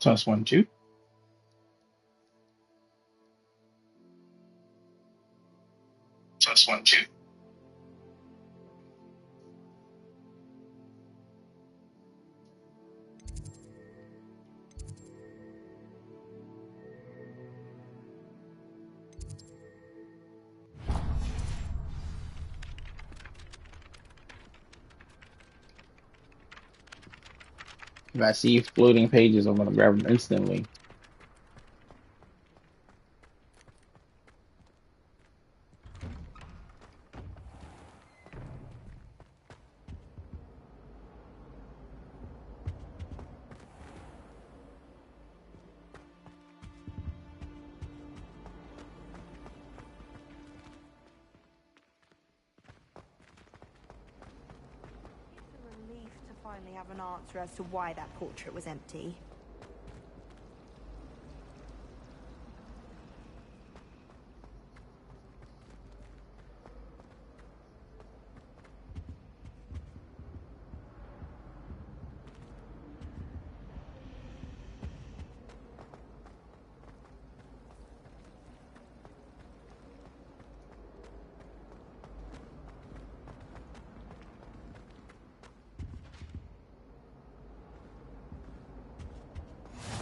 +1, 2. +1, 2. If I see floating pages, I'm gonna grab them instantly. It's a relief to finally have an answer as to why that portrait was empty.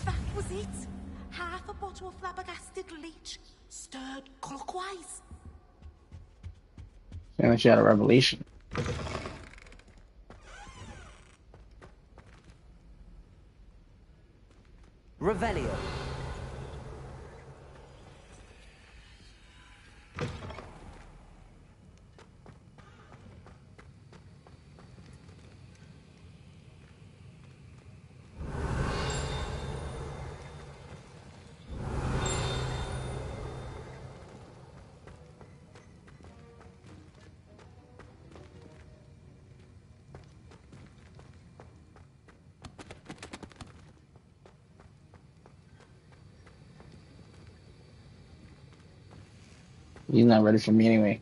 That was it! Half a bottle of flabbergasted leech, stirred clockwise. And then she had a revelation. Revelio. He's not ready for me anyway.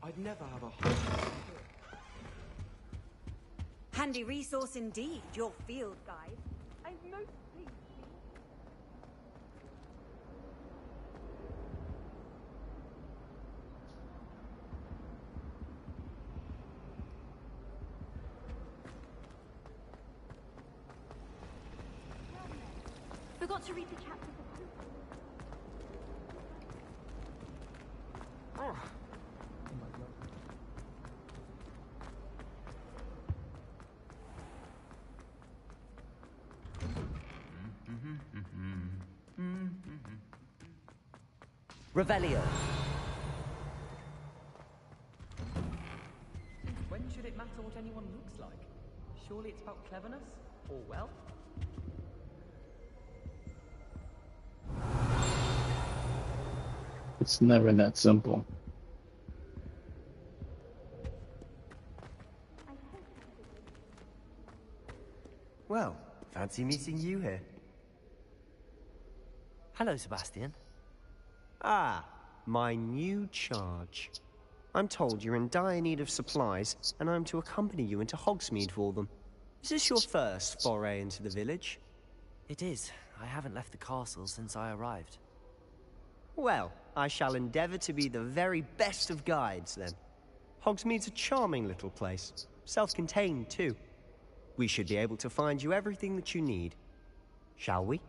I'd never have a heart. Handy resource indeed, your field guide. I'm most pleased. Forgot to read the chapter. Oh. Revelio. When should it matter what anyone looks like? Surely it's about cleverness or wealth? It's never that simple. Well, fancy meeting you here. Hello, Sebastian. Ah, my new charge. I'm told you're in dire need of supplies, and I'm to accompany you into Hogsmeade for them. Is this your first foray into the village? It is. I haven't left the castle since I arrived. Well, I shall endeavor to be the very best of guides, then. Hogsmeade's a charming little place. Self-contained, too. We should be able to find you everything that you need. Shall we?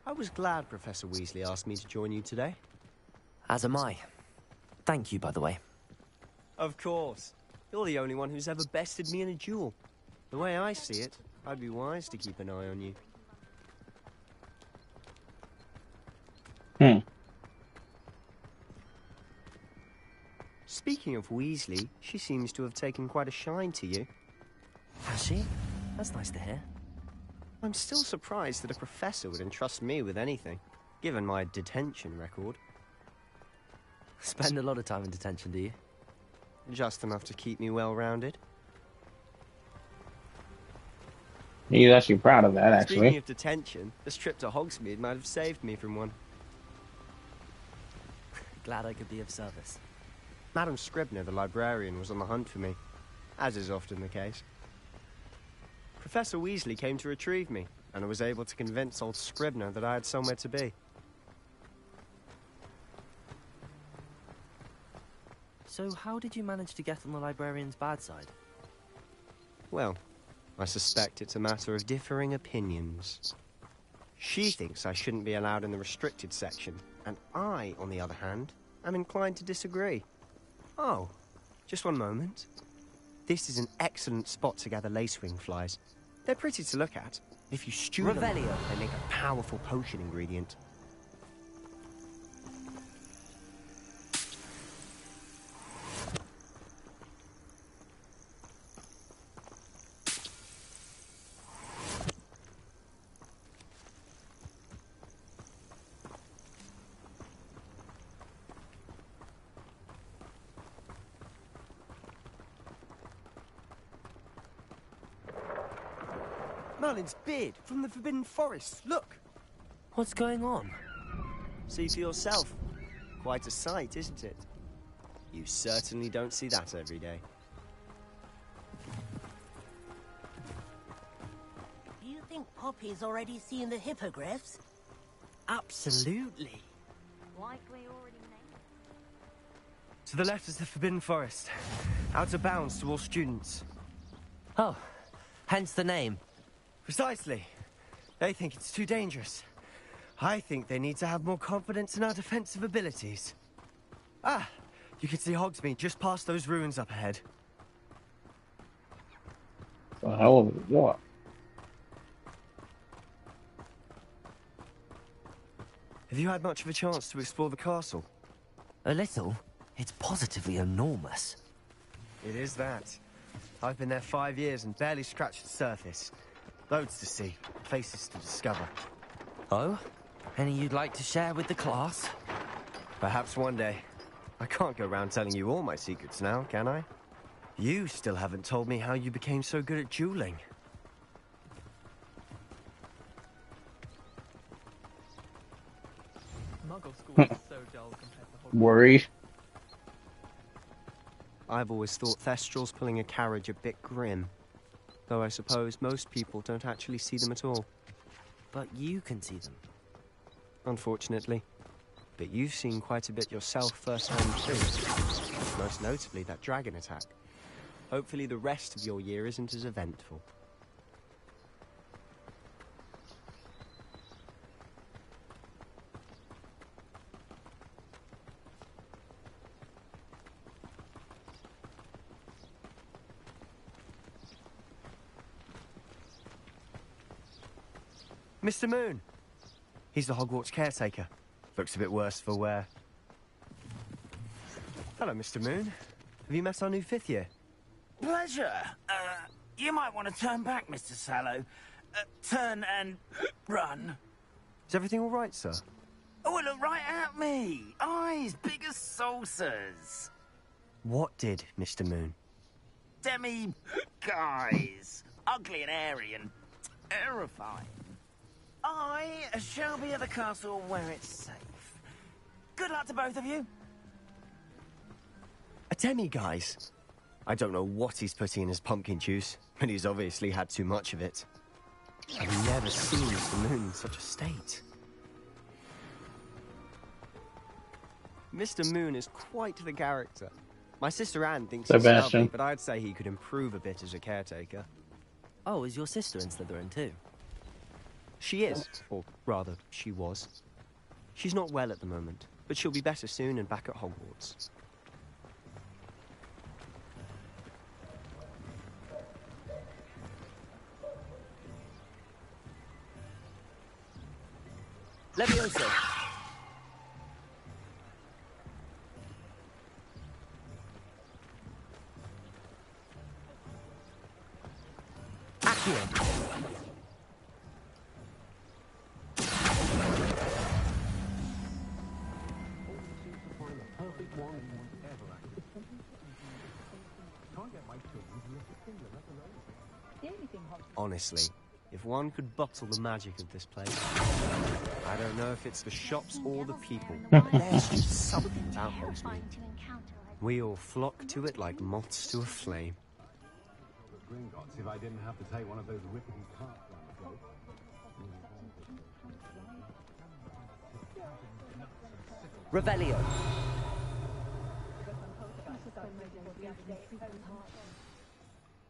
I was glad Professor Weasley asked me to join you today. As am I. Thank you, by the way. Of course. You're the only one who's ever bested me in a duel. The way I see it, I'd be wise to keep an eye on you. Speaking of Weasley, she seems to have taken quite a shine to you. Has she? That's nice to hear. I'm still surprised that a professor would entrust me with anything, given my detention record. Spend a lot of time in detention, do you? Just enough to keep me well-rounded. He's actually proud of that, Speaking actually. of detention, this trip to Hogsmeade might have saved me from one. Glad I could be of service. Madam Scribner, the librarian, was on the hunt for me, as is often the case. Professor Weasley came to retrieve me, and I was able to convince old Scribner that I had somewhere to be. So how did you manage to get on the librarian's bad side? Well, I suspect it's a matter of differing opinions. She thinks I shouldn't be allowed in the restricted section, and I, on the other hand, am inclined to disagree. Oh, just one moment. This is an excellent spot to gather lacewing flies. They're pretty to look at. If you stew them, Revelio. they make a powerful potion ingredient. Merlin's beard from the Forbidden Forest. Look! What's going on? See for yourself. Quite a sight, isn't it? You certainly don't see that every day. Do you think Poppy's already seen the hippogriffs? Absolutely. Like we already named. To the left is the Forbidden Forest. Out of bounds to all students. Oh, hence the name. Precisely. They think it's too dangerous. I think they need to have more confidence in our defensive abilities. Ah, you can see Hogsmeade just past those ruins up ahead. The hell of what? Have you had much of a chance to explore the castle? A little? It's positively enormous. It is that. I've been there 5 years and barely scratched the surface. Loads to see, places to discover. Oh? Any you'd like to share with the class? Perhaps one day. I can't go around telling you all my secrets now, can I? You still haven't told me how you became so good at dueling. Muggle school is so dull compared to Hogwarts. Worried. I've always thought Thestrals pulling a carriage a bit grim. Though I suppose most people don't actually see them at all. But you can see them. Unfortunately. But you've seen quite a bit yourself firsthand too. Most notably that dragon attack. Hopefully the rest of your year isn't as eventful. Mr. Moon! He's the Hogwarts caretaker. Looks a bit worse for wear. Hello, Mr. Moon. Have you met our new 5th year? Pleasure. You might want to turn back, Mr. Sallow. Turn and run. Is everything all right, sir? Oh, look right at me. Eyes big as saucers. What did, Mr. Moon? Guys. Ugly and airy and terrifying. I shall be at the castle where it's safe. Good luck to both of you. A demi-guise? I don't know what he's putting in his pumpkin juice, but he's obviously had too much of it. I've never seen Mr. Moon in such a state. Mr. Moon is quite the character. My sister Anne thinks he's Sebastian. lovely, but I'd say he could improve a bit as a caretaker. Oh, is your sister in Slytherin too? She is, or rather, she was. She's not well at the moment, but she'll be better soon and back at Hogwarts. Levioso! Accio! Honestly, if one could bottle the magic of this place, I don't know if it's the shops or the people. There's just something about Hogsmeade. We all flock to it like moths to a flame. If I didn't have to take one of those rickety carts down the place. Revelio!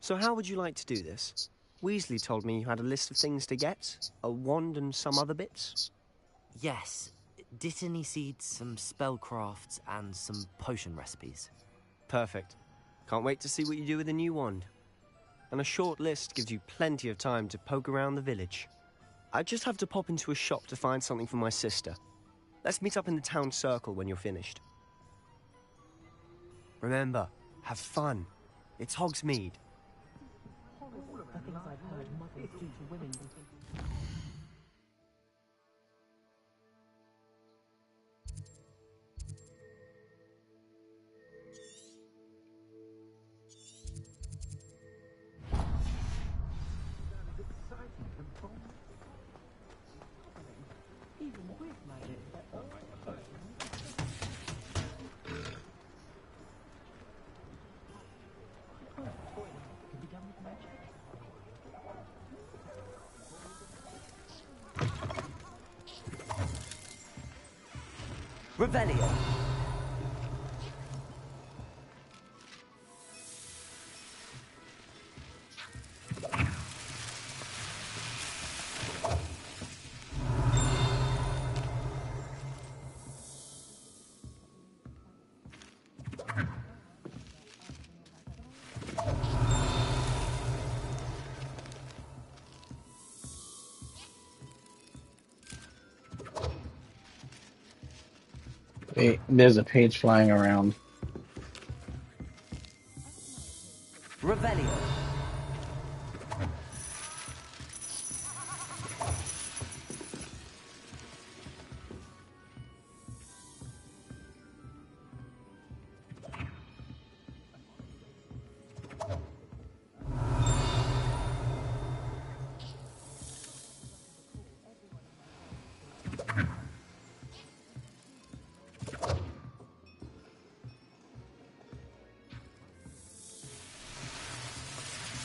So how would you like to do this? Weasley told me you had a list of things to get, a wand and some other bits. Yes. Dittany seeds, some spellcrafts, and some potion recipes. Perfect. Can't wait to see what you do with the new wand. And a short list gives you plenty of time to poke around the village. I just have to pop into a shop to find something for my sister. Let's meet up in the town circle when you're finished. Remember, have fun. It's Hogsmeade. The things I've heard mothers do to women. Even with magic, can be done with magic. Revelio! Wait, there's a page flying around. Revelio!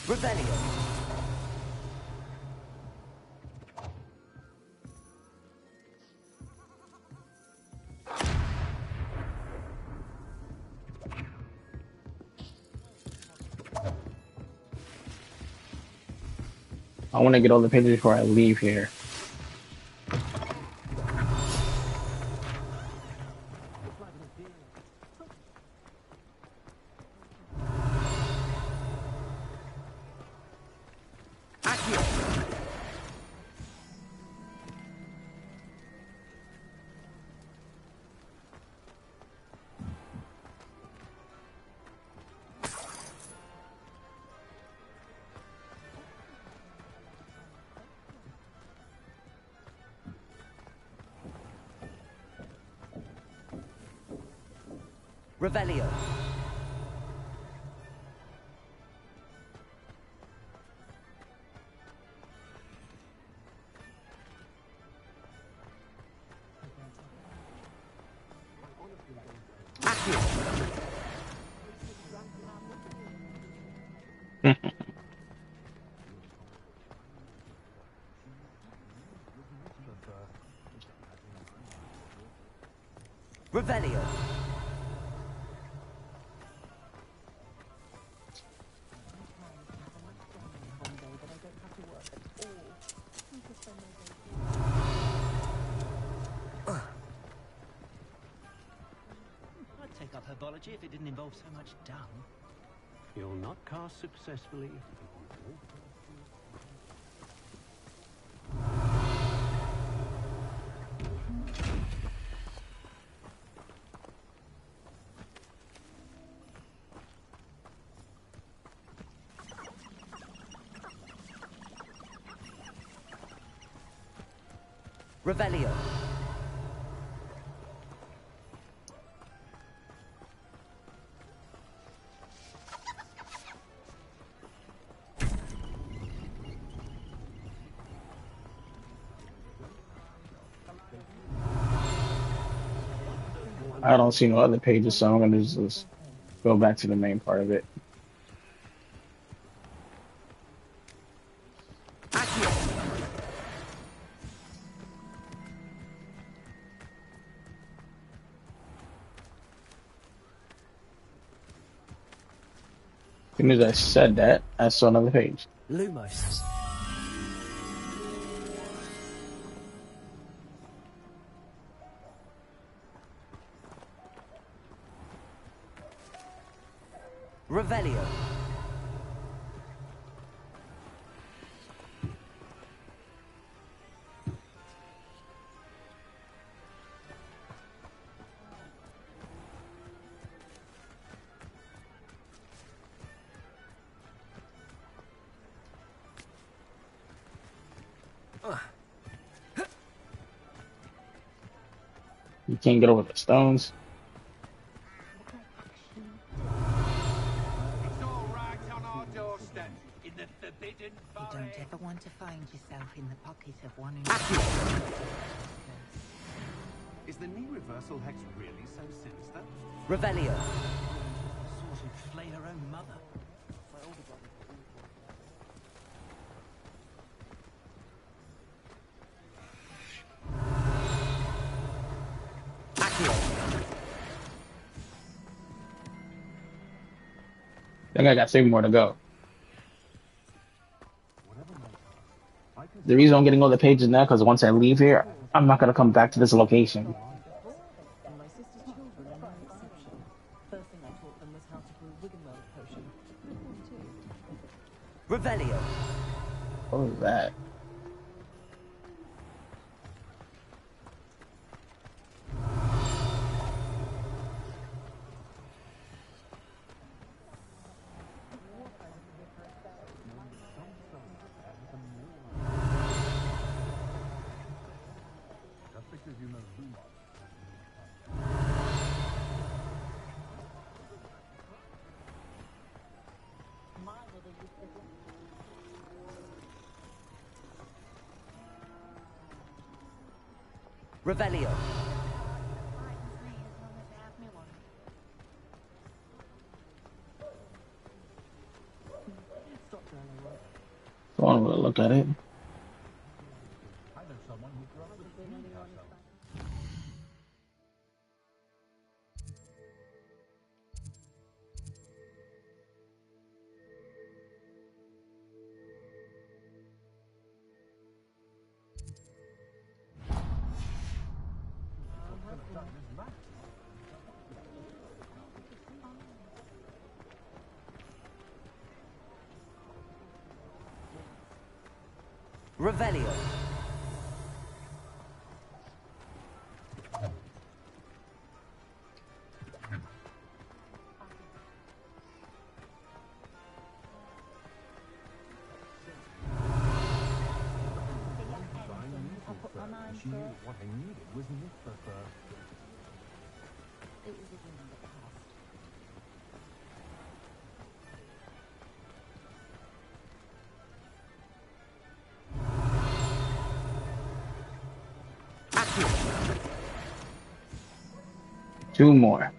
Revelio! I want to get all the pages before I leave here. Revelio! Revelio! archaeology if it didn't involve so much dung. You'll not cast successfully. Revelio. I don't see no other pages, so I'm gonna just go back to the main part of it. As soon as I said that, I saw another page. Lumos. Revelio. You can't get over the stones. It's all right on our doorstep, in the forbidden forest. You don't ever want to find yourself in the pocket of one who... Is the knee reversal hex really so sinister? Revelio. Sort who'd flay her own mother. I think I got 3 more to go. The reason I'm getting all the pages now, because once I leave here, I'm not gonna come back to this location. And my sister's children are no exception. First thing I taught them was how to brew Wiggenweld potion. Revelio. What was that? Revelio. So I'm gonna look at it. Revelio. She knew what I needed was Mithra first. Two more.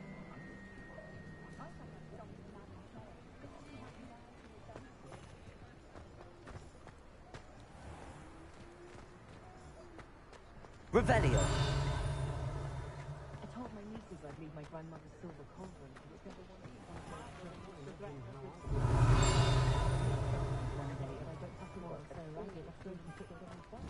Revelio. I told my nieces I'd leave my grandmother's silver cauldron, but it's never one day, and I don't fucking want to say ragged after even put them on fire.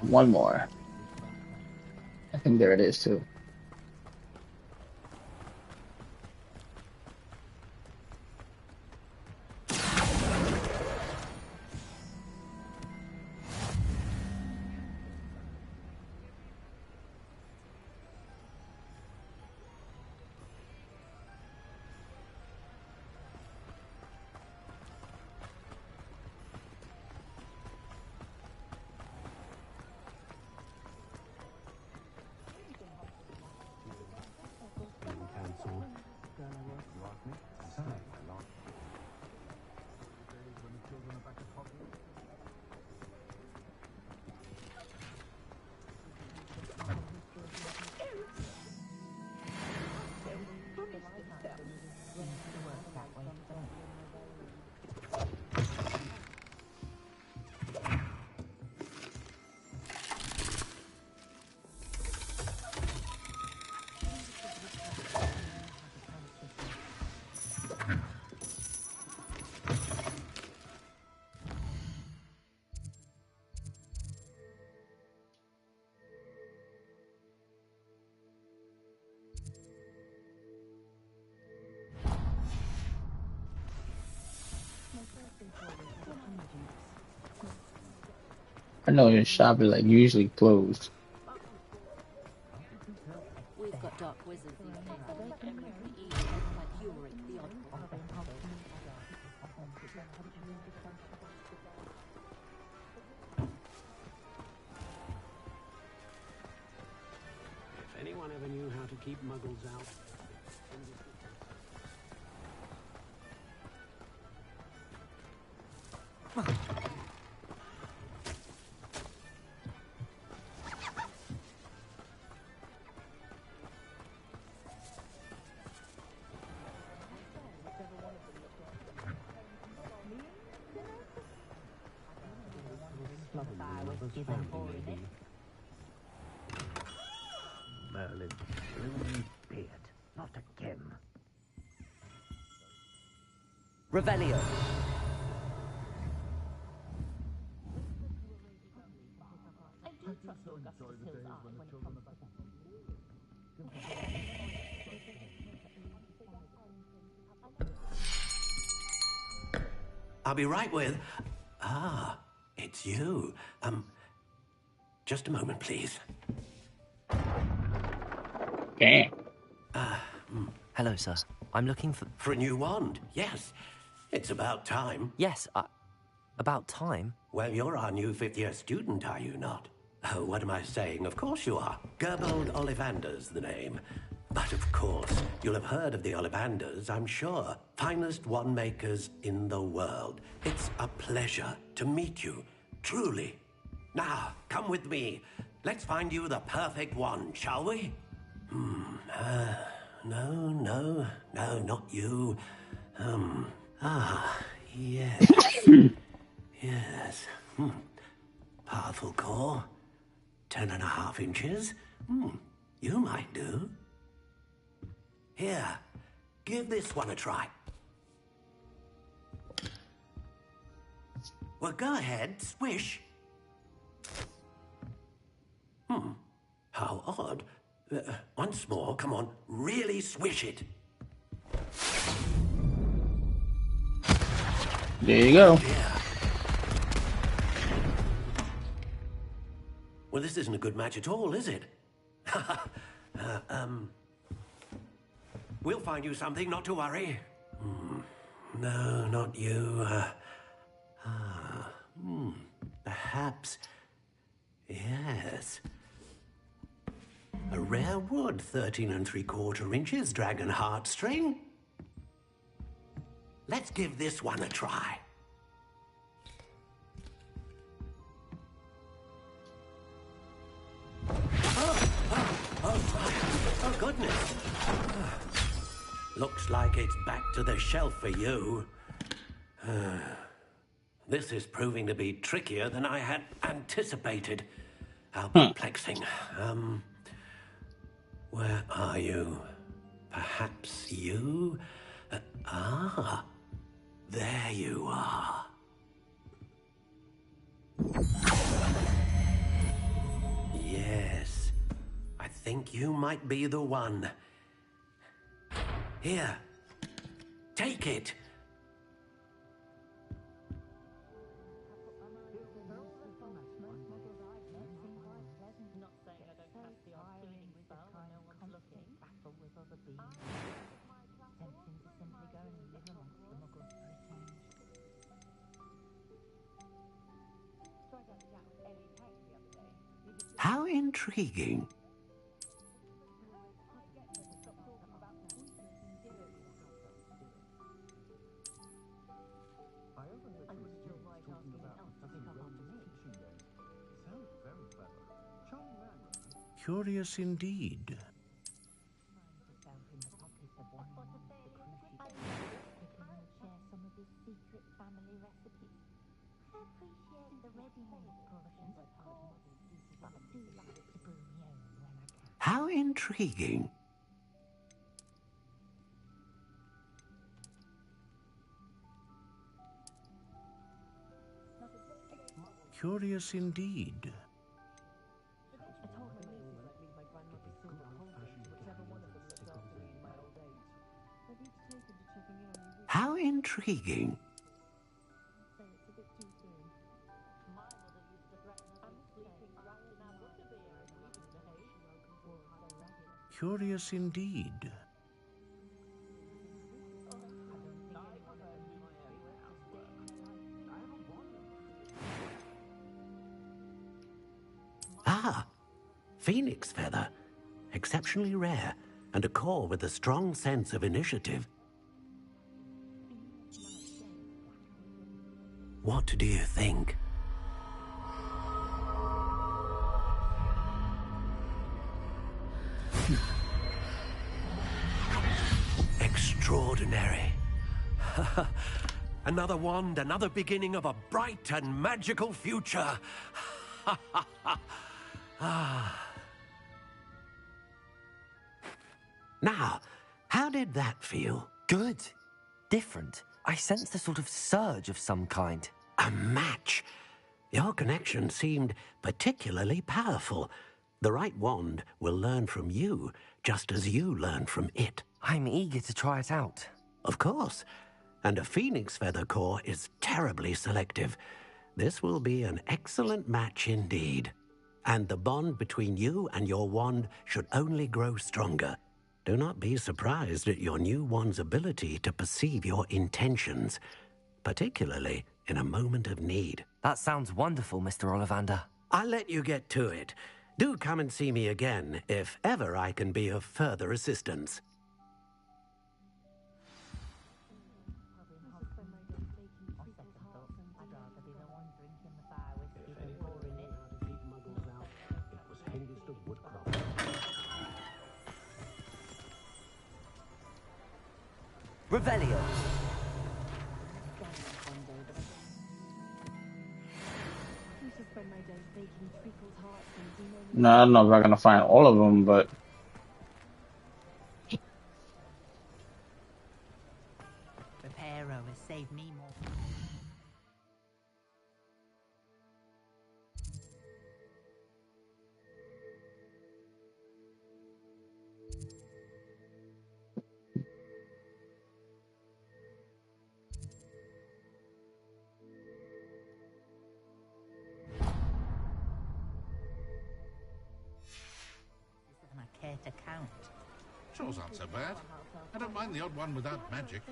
One more. I think there it is too. I know your shop is like usually closed. We've got dark wizards these days. They can make the evil look like Yorick the Odd One. If anyone ever knew how to keep muggles out... Merlin, blooming beard, not again. Revelio. I'll be right with... Ah, it's you. Just a moment, please. Damn. Hello, sir. I'm looking for... For a new wand, yes. It's about time. Yes, about time? Well, you're our new fifth-year student, are you not? Oh, what am I saying? Of course you are. Gerbold Ollivander's the name. But of course, you'll have heard of the Ollivanders, I'm sure. Finest wand makers in the world. It's a pleasure to meet you, truly. Now, come with me. Let's find you the perfect wand, shall we? No, not you. Yes. Yes. Powerful core. 10.5 inches. You might do. Here, give this one a try. Well, go ahead, swish. How odd. Once more, come on, really swish it. There you go. Yeah. Well, this isn't a good match at all, is it? We'll find you something, not to worry. No, not you. Perhaps. Yes. A rare wood, 13 3/4 inches, dragon heartstring. Let's give this one a try. Oh, goodness. Looks like it's back to the shelf for you. This is proving to be trickier than I had anticipated. How perplexing. Where are you? Perhaps you? There you are. think you might be the one. Here, take it. How intriguing. Curious indeed. How intriguing. Curious indeed. How intriguing. Curious indeed. Ah, phoenix feather. Exceptionally rare, and a core with a strong sense of initiative. What do you think? Extraordinary. Another wand, another beginning of a bright and magical future. Now, how did that feel? Good. Different. I sensed a sort of surge of some kind. A match. Your connection seemed particularly powerful. The right wand will learn from you, just as you learn from it. I'm eager to try it out. Of course. And a phoenix feather core is terribly selective. This will be an excellent match indeed. And the bond between you and your wand should only grow stronger. Do not be surprised at your new wand's ability to perceive your intentions, particularly in a moment of need. That sounds wonderful, Mr. Ollivander. I'll let you get to it. Do come and see me again if ever I can be of further assistance. Revelio. No, I don't know if I'm gonna find all of them, but Reparo has saved me more. Than I care to count. Shows aren't so bad. I don't mind the odd one without magic.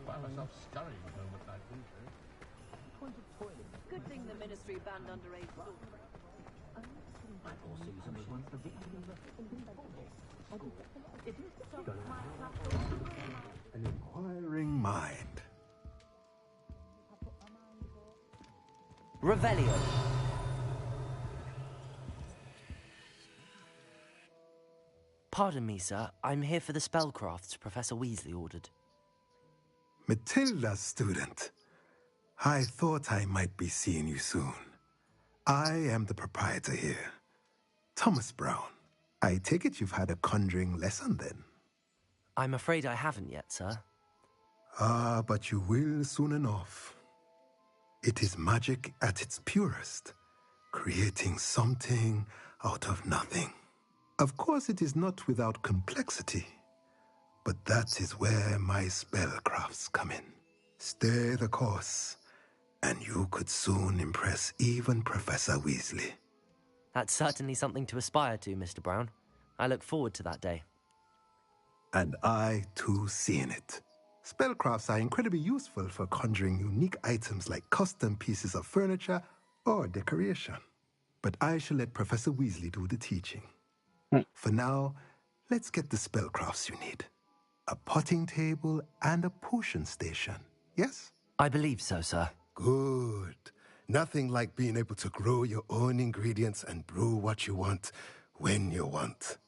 Find myself scurrying home at night winter. Good thing the Ministry banned underage thought. An inquiring mind. Revelio. Pardon me, sir. I'm here for the spellcrafts Professor Weasley ordered. Matilda's student. I thought I might be seeing you soon. I am the proprietor here, Thomas Brown. I take it you've had a conjuring lesson then? I'm afraid I haven't yet, sir. Ah, but you will soon enough. It is magic at its purest, creating something out of nothing. Of course, it is not without complexity, but that is where my spellcrafts come in. Stay the course, and you could soon impress even Professor Weasley. That's certainly something to aspire to, Mr. Brown. I look forward to that day. And I, too, see in it. Spellcrafts are incredibly useful for conjuring unique items like custom pieces of furniture or decoration. But I shall let Professor Weasley do the teaching. For now, let's get the spellcrafts you need. A potting table and a potion station, yes? I believe so, sir. Good. Nothing like being able to grow your own ingredients and brew what you want when you want.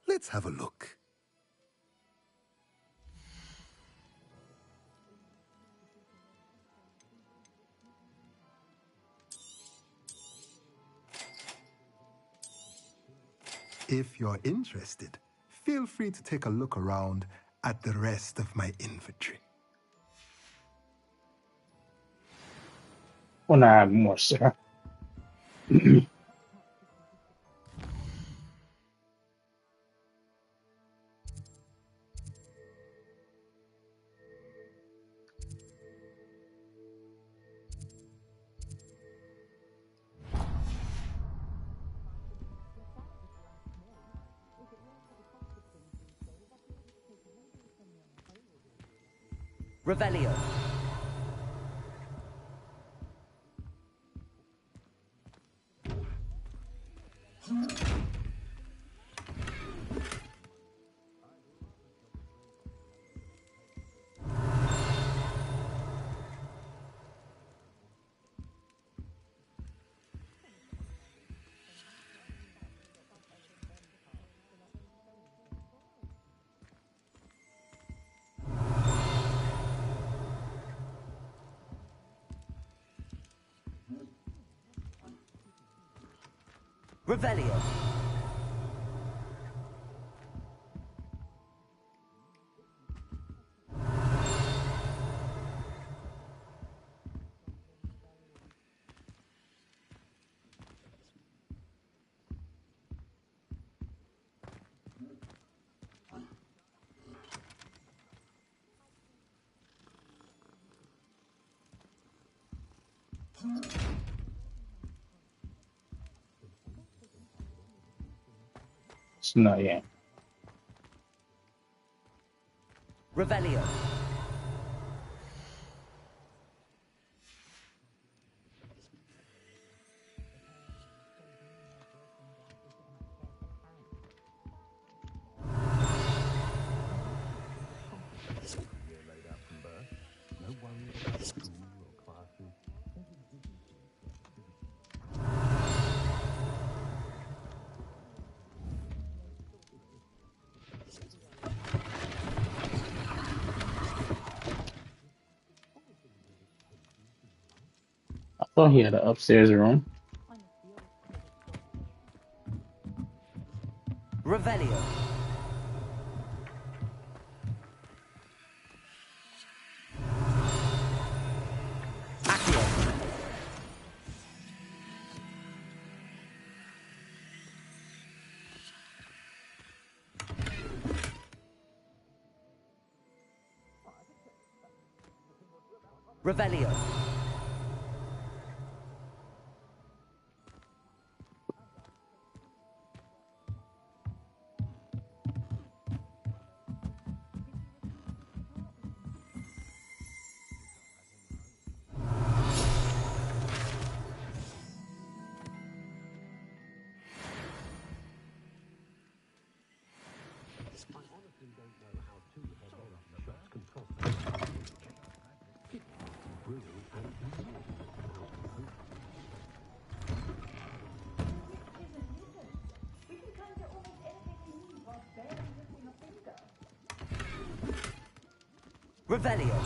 Let's have a look. If you're interested, feel free to take a look around at the rest of my inventory. Well, I have more, sir. Revelio. Revelio. It's not yet. Revelio. I thought he had an upstairs room. Revelio. Accio. Revelio. Revelio.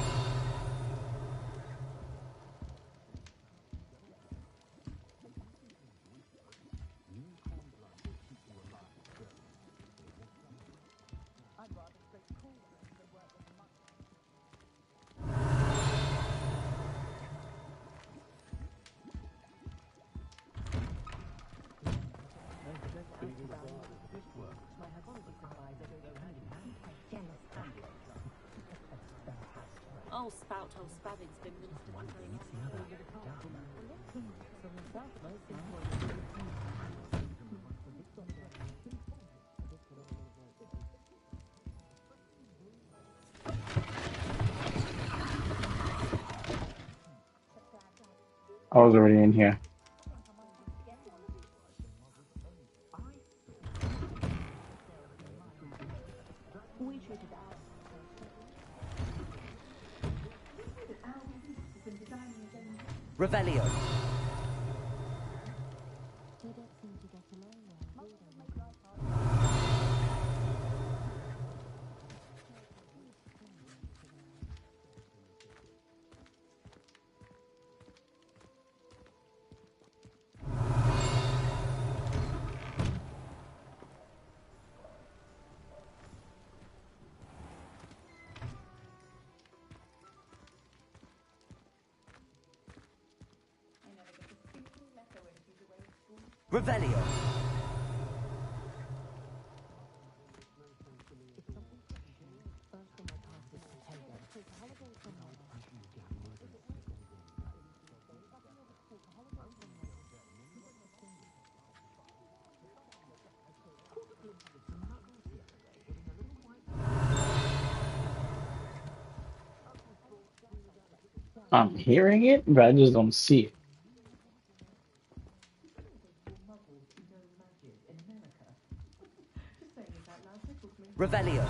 Old spout, old spabbing's been ministered. One leads the other. I was already in here. Revelio. Revelio. I'm hearing it, but I just don't see it. Revelio.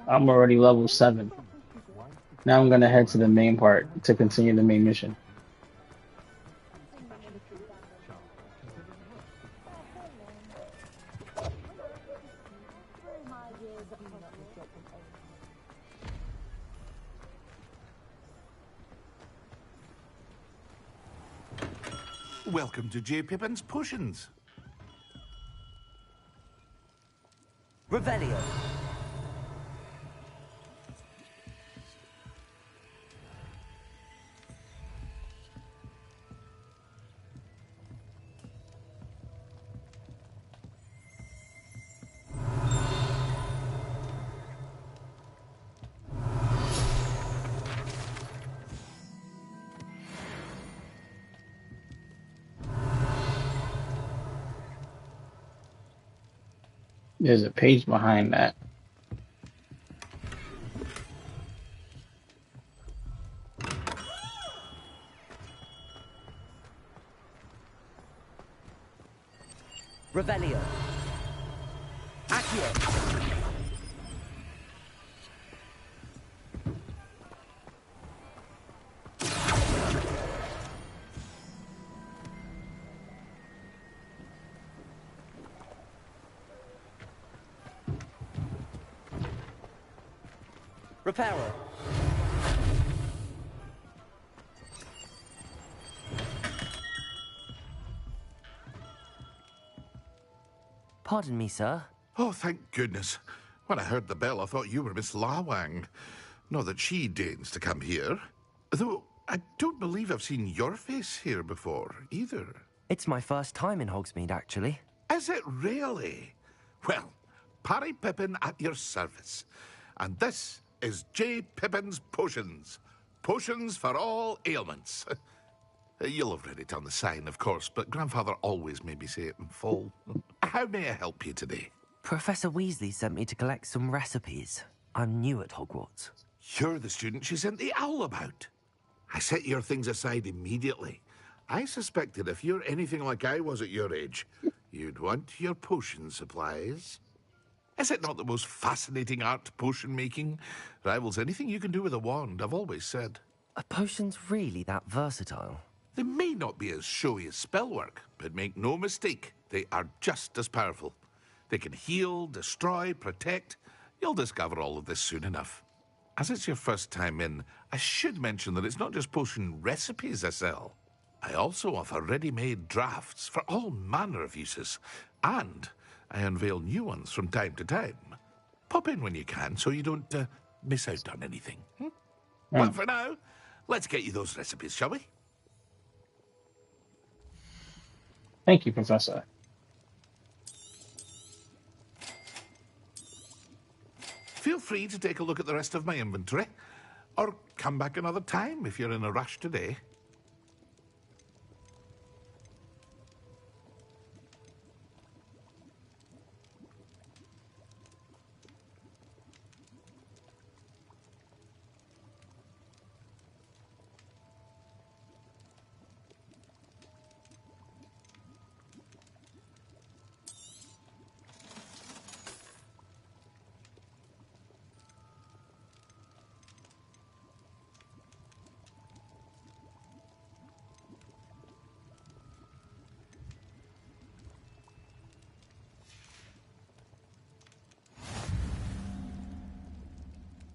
I'm already level 7. Now I'm gonna head to the main part to continue the main mission. Welcome to J. Pippin's Potions. Revelio. There's a page behind that. Revelio. Accio. Reparo. Pardon me, sir. Oh, thank goodness. When I heard the bell, I thought you were Miss Lawang. Not that she deigns to come here. Though, I don't believe I've seen your face here before, either. It's my first time in Hogsmeade, actually. Is it really? Well, Parry Pippin at your service. And this is J. Pippin's Potions. Potions for all ailments. You'll have read it on the sign, of course, but Grandfather always made me say it in full. How may I help you today? Professor Weasley sent me to collect some recipes. I'm new at Hogwarts. You're the student she sent the owl about. I set your things aside immediately. I suspected if you're anything like I was at your age, you'd want your potion supplies. Is it not the most fascinating art, potion making? Rivals anything you can do with a wand, I've always said. Are potions really that versatile? They may not be as showy as spellwork, but make no mistake, they are just as powerful. They can heal, destroy, protect. You'll discover all of this soon enough. As it's your first time in, I should mention that it's not just potion recipes I sell. I also offer ready-made drafts for all manner of uses, and I unveil new ones from time to time. Pop in when you can so you don't miss out on anything. But for now, let's get you those recipes, shall we? Thank you, Professor. Feel free to take a look at the rest of my inventory, or come back another time if you're in a rush today.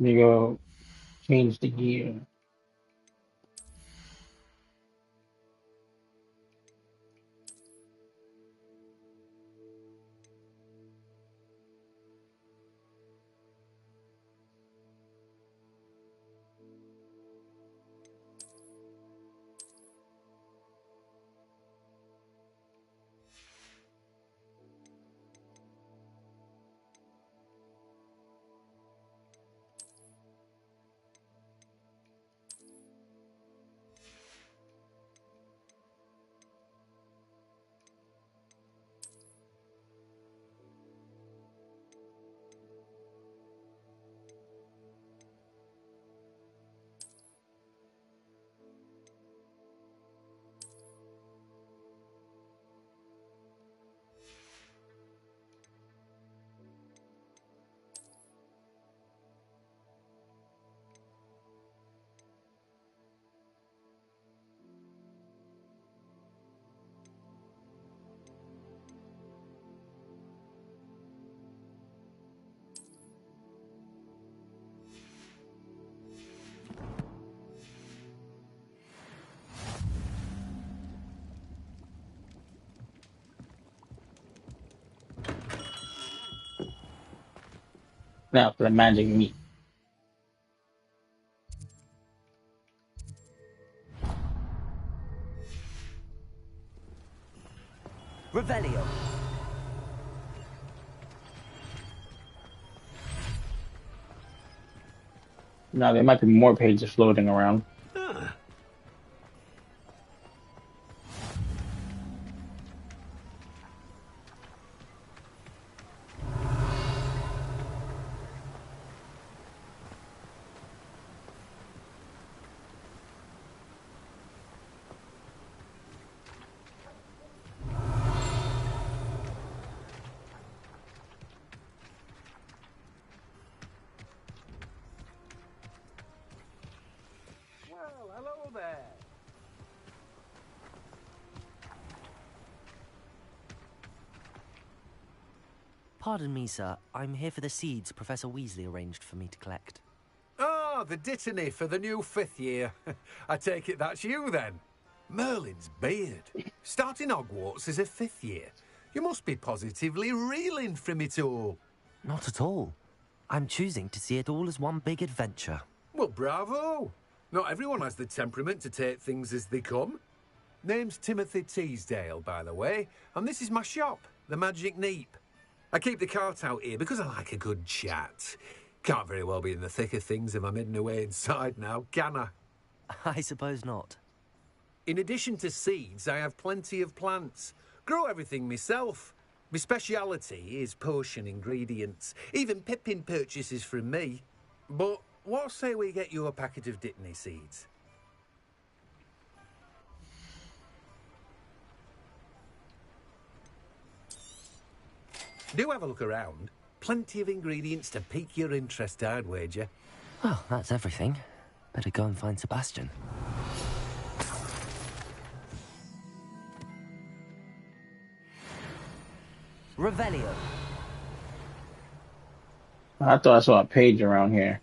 Let me go change the gear. Now for the magic meat. Revelio. Now there might be more pages floating around. Well, hello there. Pardon me, sir. I'm here for the seeds Professor Weasley arranged for me to collect. Ah, the dittany for the new 5th year. I take it that's you, then. Merlin's beard. Starting Hogwarts as a 5th year. You must be positively reeling from it all. Not at all. I'm choosing to see it all as one big adventure. Well, bravo. Not everyone has the temperament to take things as they come. Name's Timothy Teasdale, by the way, and this is my shop, the Magic Neep. I keep the cart out here because I like a good chat. Can't very well be in the thick of things if I'm hidden away inside now, can I? I suppose not. In addition to seeds, I have plenty of plants. Grow everything myself. My speciality is potion ingredients. Even Pippin purchases from me. But what say we get you a packet of dittany seeds? Do have a look around. Plenty of ingredients to pique your interest, I'd wager. Well, that's everything. Better go and find Sebastian. Revelio. I thought I saw a page around here.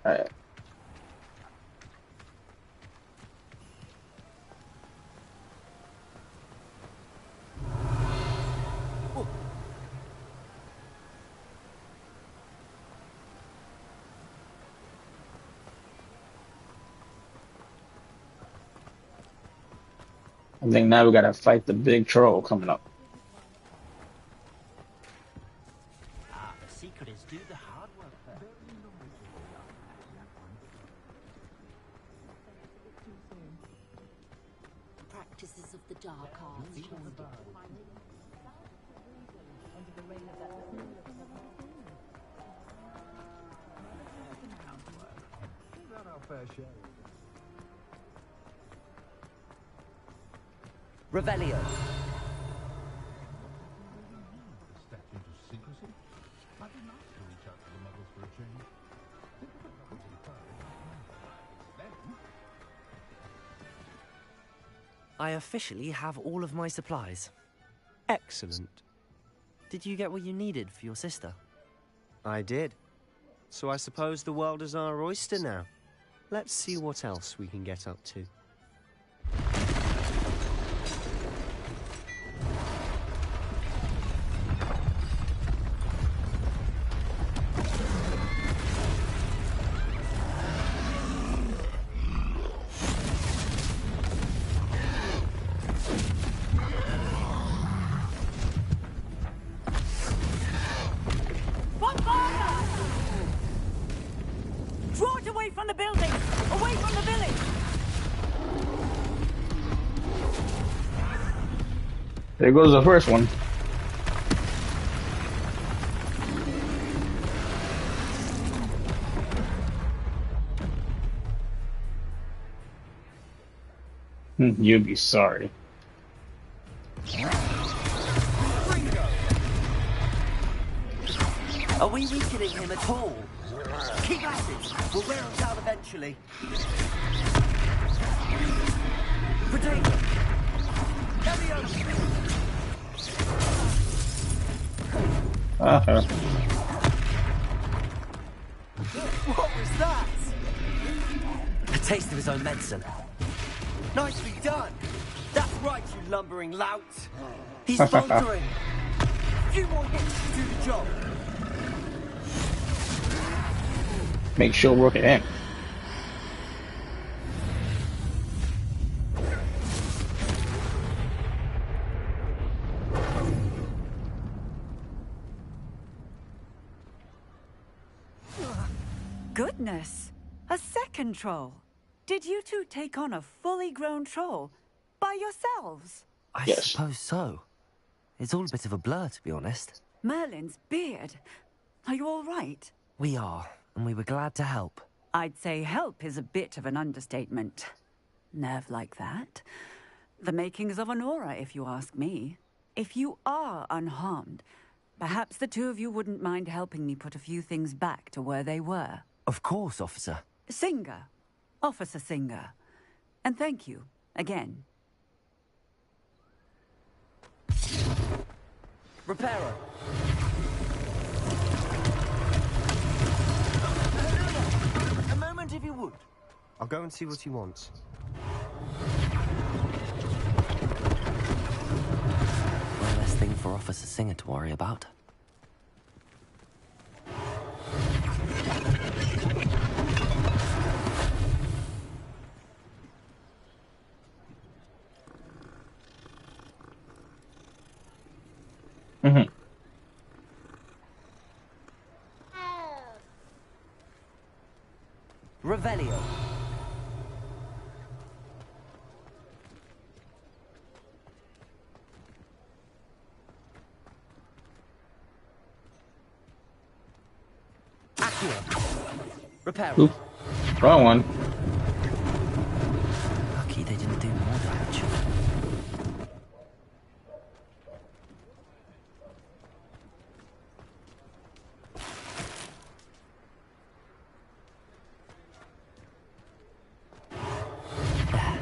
Alright. I think now we gotta fight the big troll coming up. Ah, the secret is do the hard work first. Practices of the dark arts. Revelio. I officially have all of my supplies. Excellent. Did you get what you needed for your sister? I did. So I suppose the world is our oyster now. Let's see what else we can get up to. Draw it away from the building! Away from the village! There goes the first one. You'd be sorry. Are we weakening him at all? Keep at it. We'll wear him down eventually. Potato. What was that? A taste of his own medicine. Nicely done. That's right, you lumbering lout. He's faltering. A few more hits to do the job. Make sure work it in. Goodness! A second troll! Did you two take on a fully grown troll? By yourselves? I Yes. suppose so. It's all a bit of a blur, to be honest. Merlin's beard. Are you all right? We are, and we were glad to help. I'd say help is a bit of an understatement. Nerve like that. The makings of an aura, if you ask me. If you are unharmed, perhaps the two of you wouldn't mind helping me put a few things back to where they were. Of course, officer. Singer. Officer Singer. And thank you, again. Reparo. A moment, if you would. I'll go and see what he wants. One less thing for Officer Singer to worry about. Revelio. Repair. Oop. Wrong one. Lucky they didn't do more damage. There.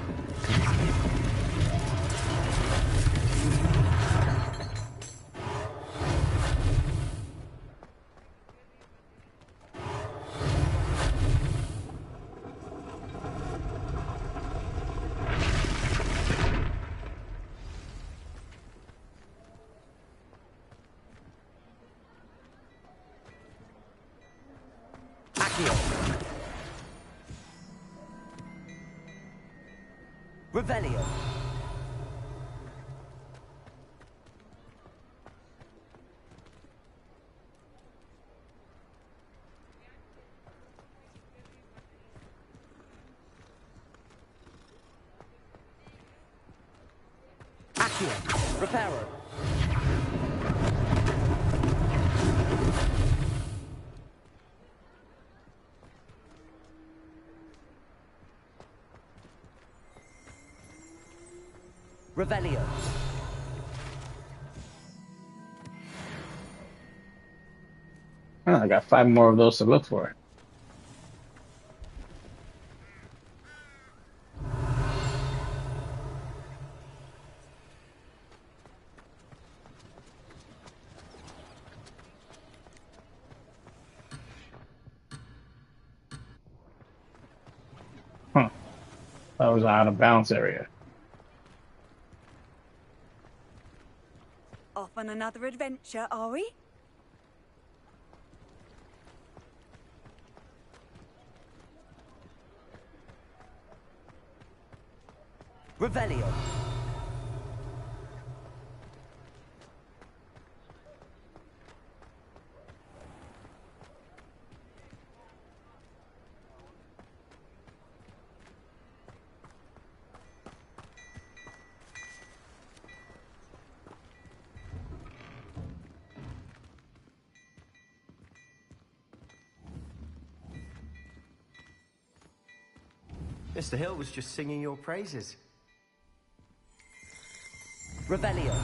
Revelio. Accio. Reparo. Revelio. Oh, I got 5 more of those to look for. Huh. That was an out of bounds area. Off on another adventure, are we? Revelio. Mr. Hill was just singing your praises. Revelio.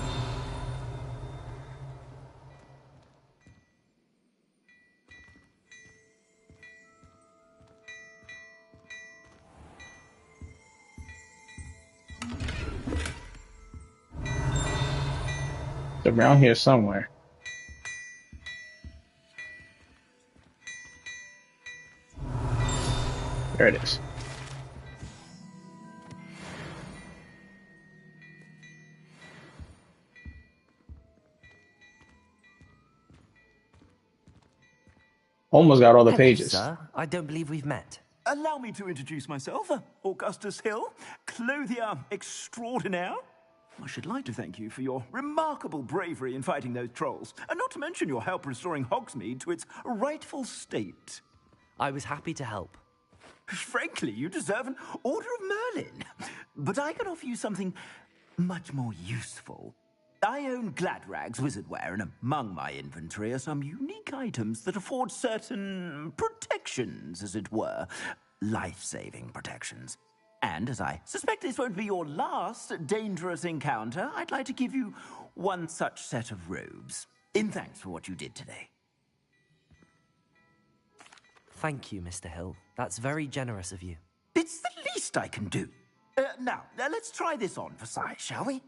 It's around here somewhere. There it is. Almost got all the Hello, pages. sir. I don't believe we've met. Allow me to introduce myself, Augustus Hill, clothier extraordinaire. I should like to thank you for your remarkable bravery in fighting those trolls, and not to mention your help restoring Hogsmeade to its rightful state. I was happy to help. Frankly, you deserve an Order of Merlin. But I can offer you something much more useful. I own Gladrag's wizardware, and among my inventory are some unique items that afford certain protections, as it were. Life-saving protections. And as I suspect this won't be your last dangerous encounter, I'd like to give you one such set of robes, in thanks for what you did today. Thank you, Mr. Hill. That's very generous of you. It's the least I can do. Now, let's try this on for size, shall we?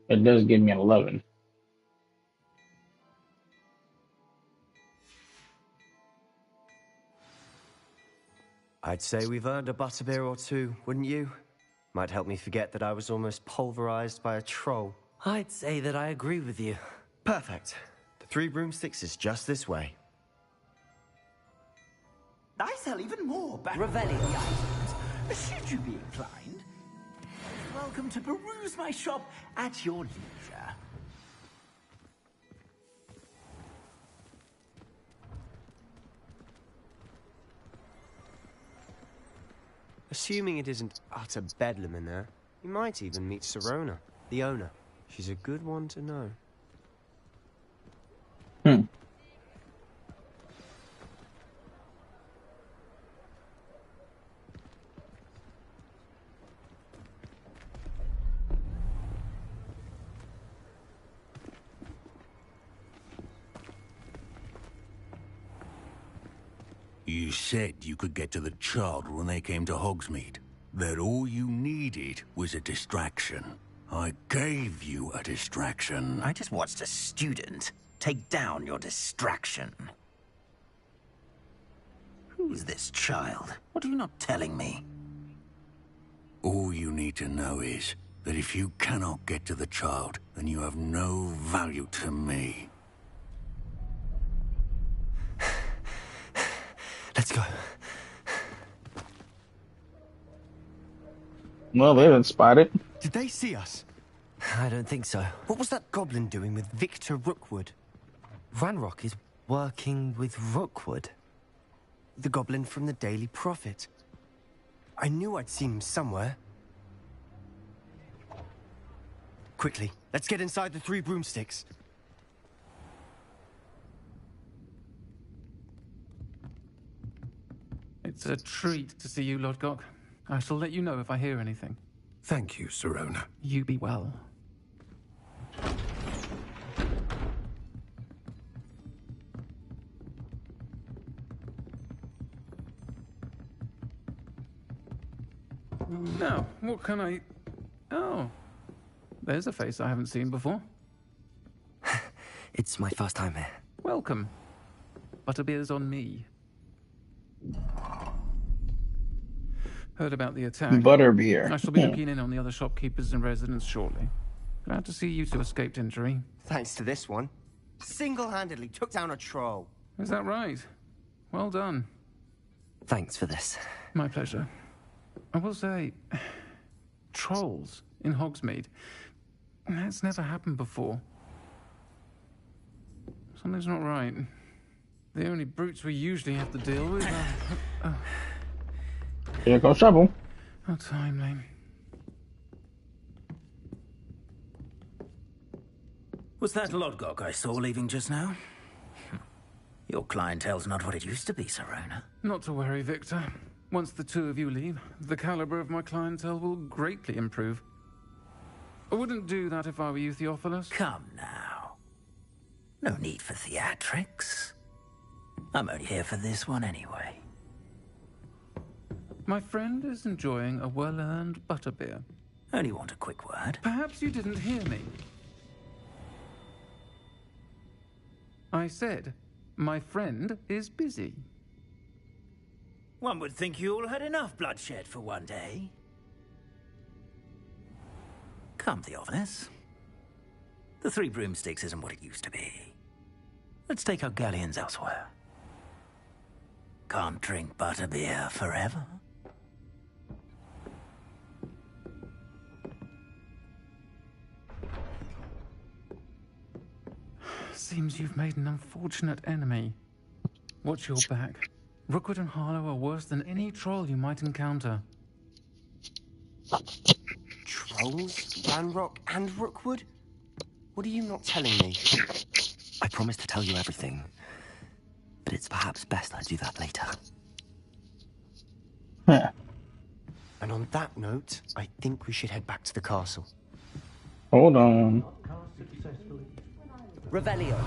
It does give me an 11. I'd say we've earned a butterbeer or two, wouldn't you? Might help me forget that I was almost pulverized by a troll. I'd say that I agree with you. Perfect. The 3 broomsticks is just this way. I sell even more Revelio items. Should you be inclined, welcome to peruse my shop at your leisure. Assuming it isn't utter bedlam in there, you might even meet Sirona, the owner. She's a good one to know. You said you could get to the child when they came to Hogsmeade. That all you needed was a distraction. I gave you a distraction. I just watched a student take down your distraction. Who's this child? What are you not telling me? All you need to know is that if you cannot get to the child, then you have no value to me. Let's go. Well, they didn't spot it. Did they see us? I don't think so. What was that goblin doing with Victor Rookwood? Ranrock is working with Rookwood. The goblin from the Daily Prophet. I knew I'd seen him somewhere. Quickly, let's get inside the 3 broomsticks. It's a treat to see you, Lodgok. I shall let you know if I hear anything. Thank you, Sirona. You be well. Now, what can I... Oh, there's a face I haven't seen before. It's my first time here. Welcome. Butterbeer's on me. Heard about the attack. Butterbeer. I shall be looking in on the other shopkeepers and residents shortly. Glad to see you two escaped injury. Thanks to this one. Single-handedly took down a troll. Is that right? Well done. Thanks for this. My pleasure. I will say, trolls in Hogsmeade. That's never happened before. Something's not right. The only brutes we usually have to deal with are... Here goes trouble. How timely. Was that Lodgok I saw leaving just now? Your clientele's not what it used to be, Sirona. Not to worry, Victor. Once the two of you leave, the caliber of my clientele will greatly improve. I wouldn't do that if I were you, Theophilus. Come now. No need for theatrics. I'm only here for this one anyway. My friend is enjoying a well-earned butterbeer. Only want a quick word. Perhaps you didn't hear me. I said, my friend is busy. One would think you all had enough bloodshed for one day. Come, Theophilus. The 3 broomsticks isn't what it used to be. Let's take our galleons elsewhere. Can't drink butterbeer forever. Seems you've made an unfortunate enemy. Watch your back. Rookwood and Harlow are worse than any troll you might encounter. Trolls? Ranrock and Rookwood? What are you not telling me? I promise to tell you everything, but it's perhaps best I do that later. Huh. And on that note, I think we should head back to the castle. Hold on. Revelio.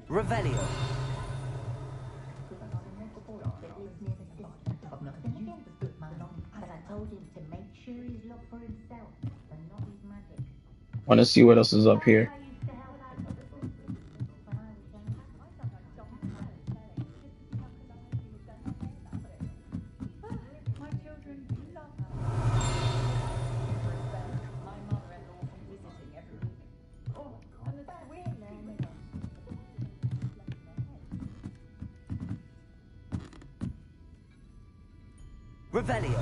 Revelio. Want to see what else is up here. Revelio.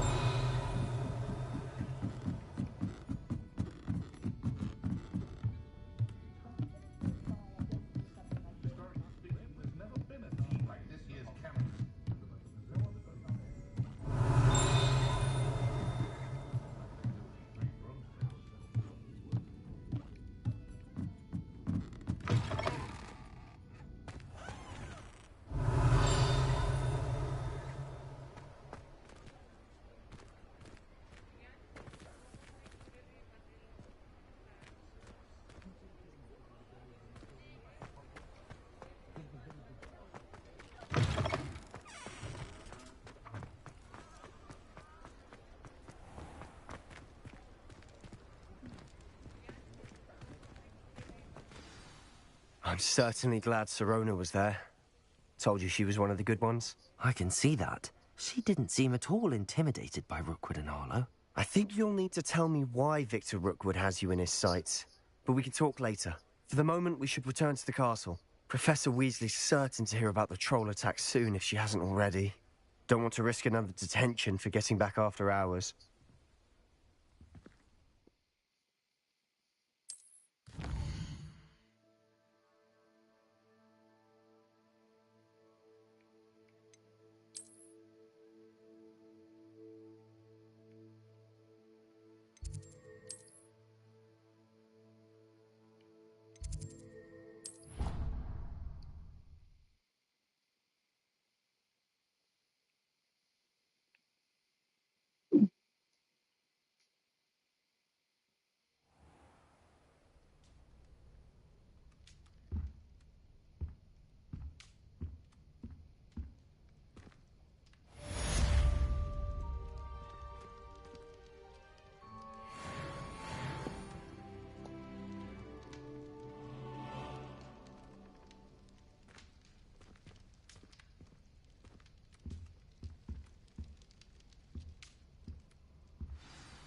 I'm certainly glad Sirona was there. Told you she was one of the good ones. I can see that. She didn't seem at all intimidated by Rookwood and Harlow. I think you'll need to tell me why Victor Rookwood has you in his sights. But we can talk later. For the moment, we should return to the castle. Professor Weasley's certain to hear about the troll attack soon if she hasn't already. Don't want to risk another detention for getting back after hours.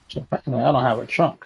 So apparently I don't have a trunk.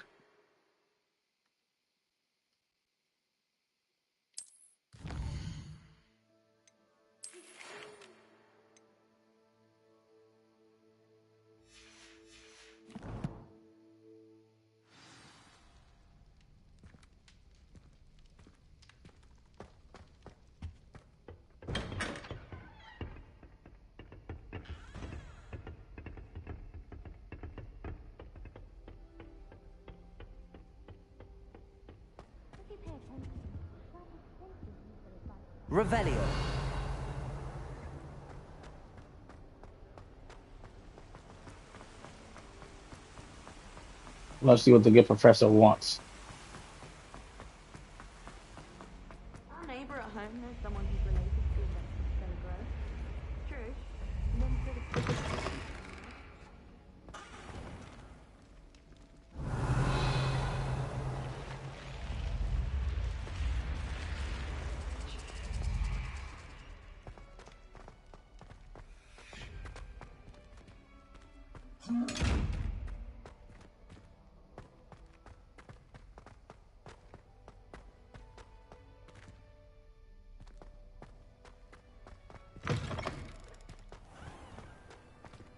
Revelio. Let's see what the good professor wants. Our neighbour at home knows someone who's related to Alexis Delagrange. True. Mum said it's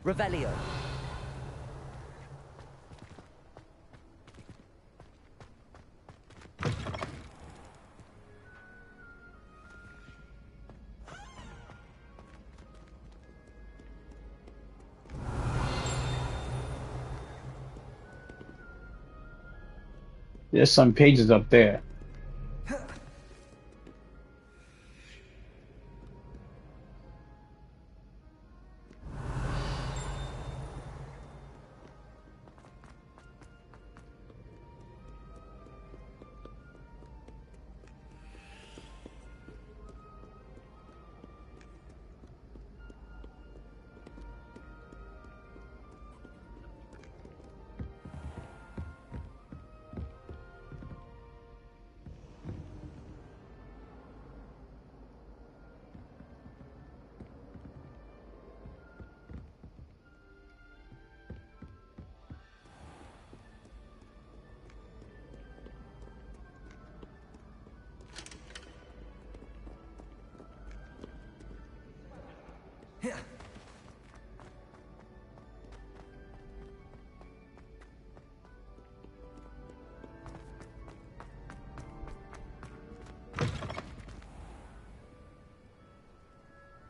Revelio. There's some pages up there.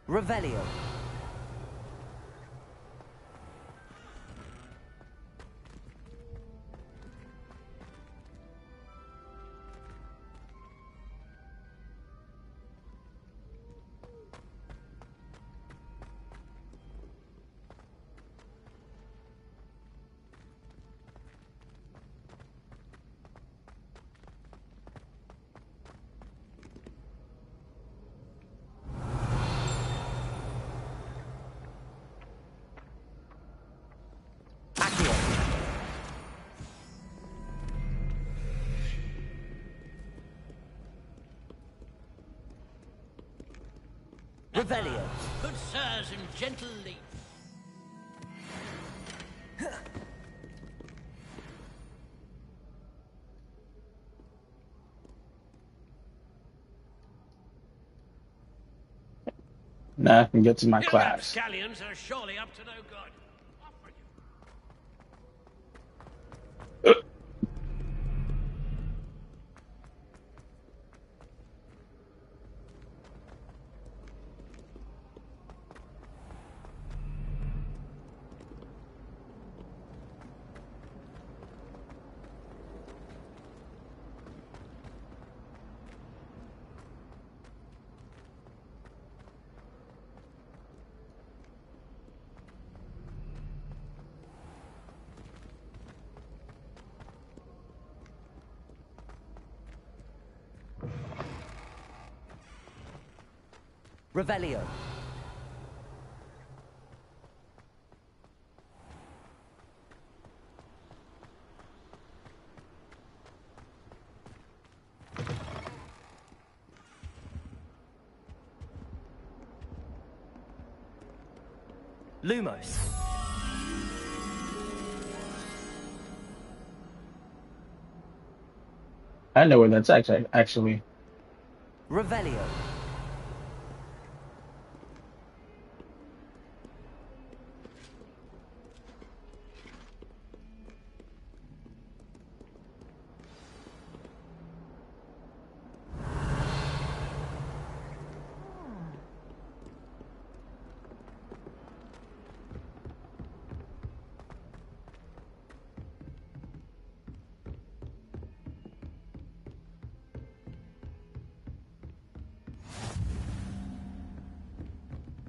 Revelio. Revelio. Good sirs and gentle ladies. Now I can get to my You class. rapscallions are surely up to no good. Revelio. Lumos. I know where that's actually. Revelio.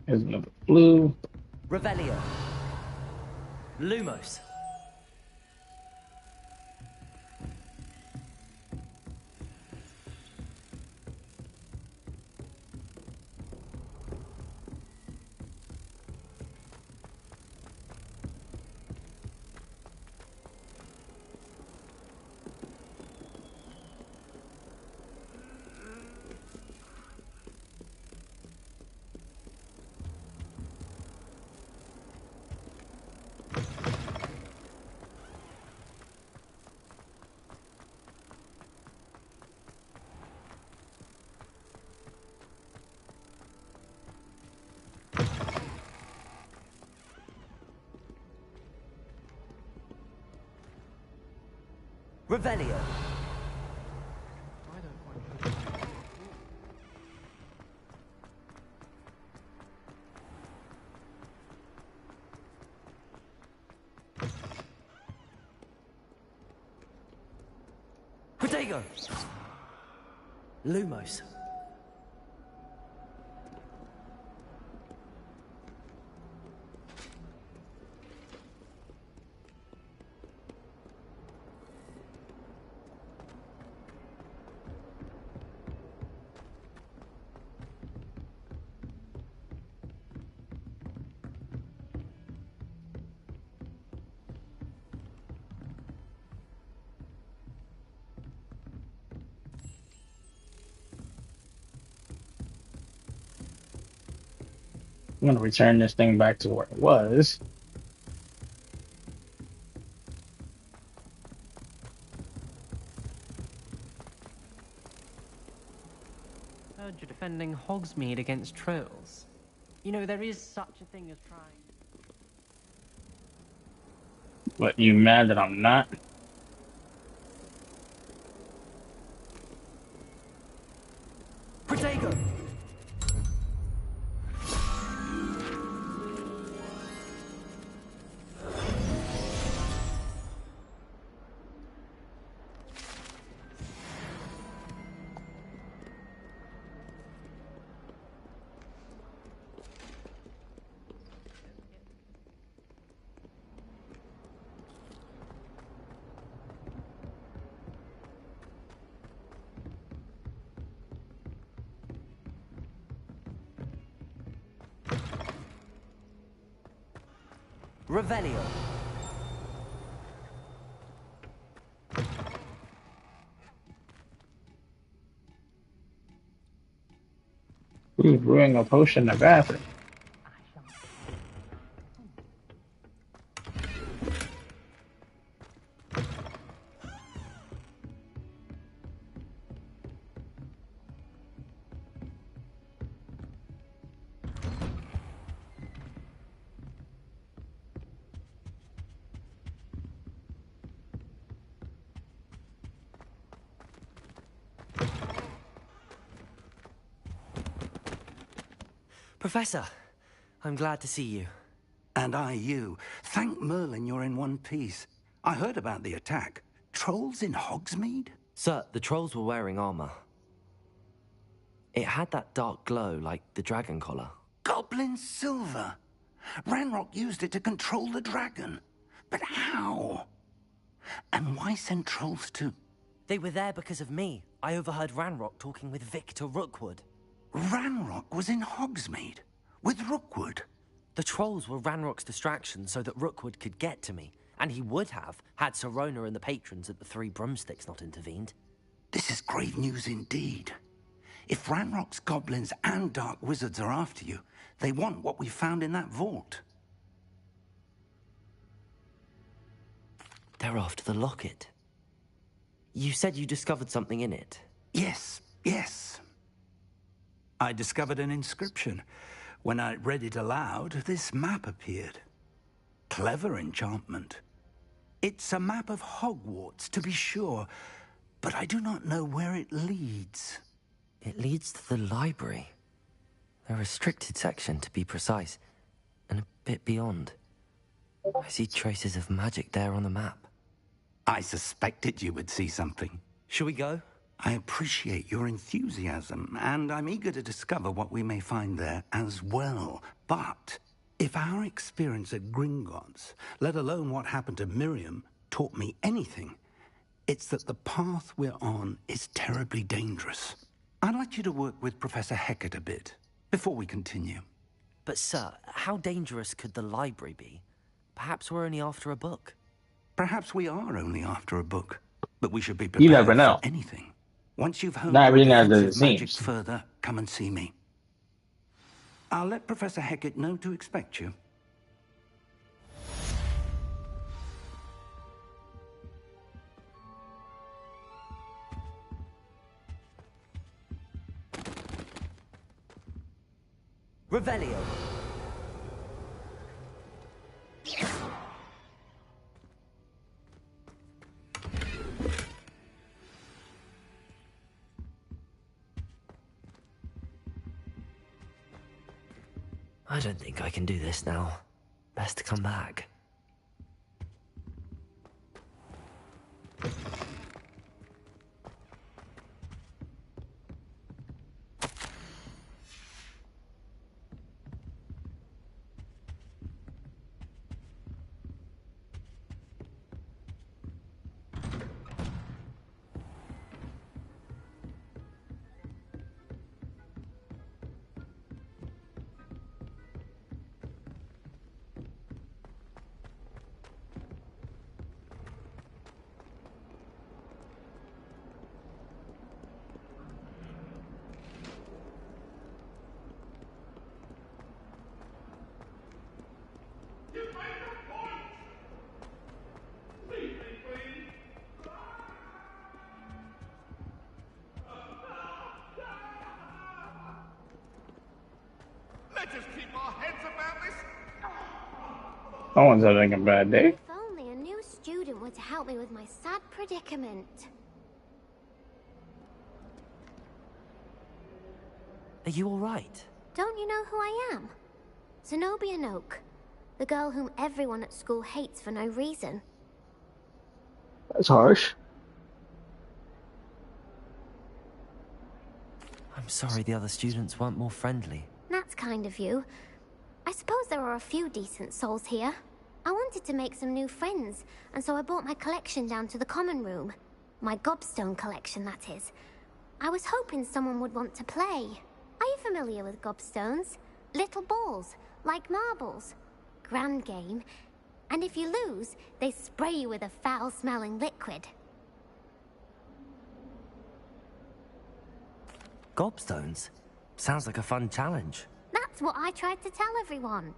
Here's another blue. Revelio. Lumos. Revelio. Protego. Lumos. I'm gonna return this thing back to where it was. Heard you're defending Hogsmeade against trolls. You know, there is such a thing as trying. But you mad that I'm not? Protego. Revelio. Who's brewing a potion in the bathroom? Professor, I'm glad to see you. And I you. Thank Merlin you're in one piece. I heard about the attack. Trolls in Hogsmeade? Sir, the trolls were wearing armor. It had that dark glow like the dragon collar. Goblin silver. Ranrock used it to control the dragon. But how? And why send trolls to... They were there because of me. I overheard Ranrock talking with Victor Rookwood. Ranrock was in Hogsmeade? With Rookwood? The trolls were Ranrock's distraction so that Rookwood could get to me. And he would have, had Sirona and the patrons at the Three Broomsticks not intervened. This is grave news indeed. If Ranrock's goblins and dark wizards are after you, they want what we found in that vault. They're after the locket. You said you discovered something in it. Yes, yes. I discovered an inscription. When I read it aloud, this map appeared. Clever enchantment. It's a map of Hogwarts, to be sure, but I do not know where it leads. It leads to the library. A restricted section, to be precise, and a bit beyond. I see traces of magic there on the map. I suspected you would see something. Shall we go? I appreciate your enthusiasm, and I'm eager to discover what we may find there as well. But if our experience at Gringotts, let alone what happened to Miriam, taught me anything, it's that the path we're on is terribly dangerous. I'd like you to work with Professor Hecat a bit, before we continue. But sir, how dangerous could the library be? Perhaps we're only after a book. Perhaps we are only after a book, but we should be You prepared never know. for anything. Once you've honed Not your everything as it defensive magic seems. further, come and see me. I'll let Professor Hecat know to expect you. Revelio. I don't think I can do this now. Best to come back. Let us keep our heads about this. Someone's having a bad day. If only a new student were to help me with my sad predicament. Are you all right? Don't you know who I am? Zenobia Noak, the girl whom everyone at school hates for no reason. That's harsh. I'm sorry the other students weren't more friendly. That's kind of you. I suppose there are a few decent souls here. I wanted to make some new friends, and so I brought my collection down to the common room. My gobstone collection, that is. I was hoping someone would want to play. Are you familiar with gobstones? Little balls, like marbles. Grand game. And if you lose, they spray you with a foul-smelling liquid. Gobstones? Sounds like a fun challenge. That's what I tried to tell everyone.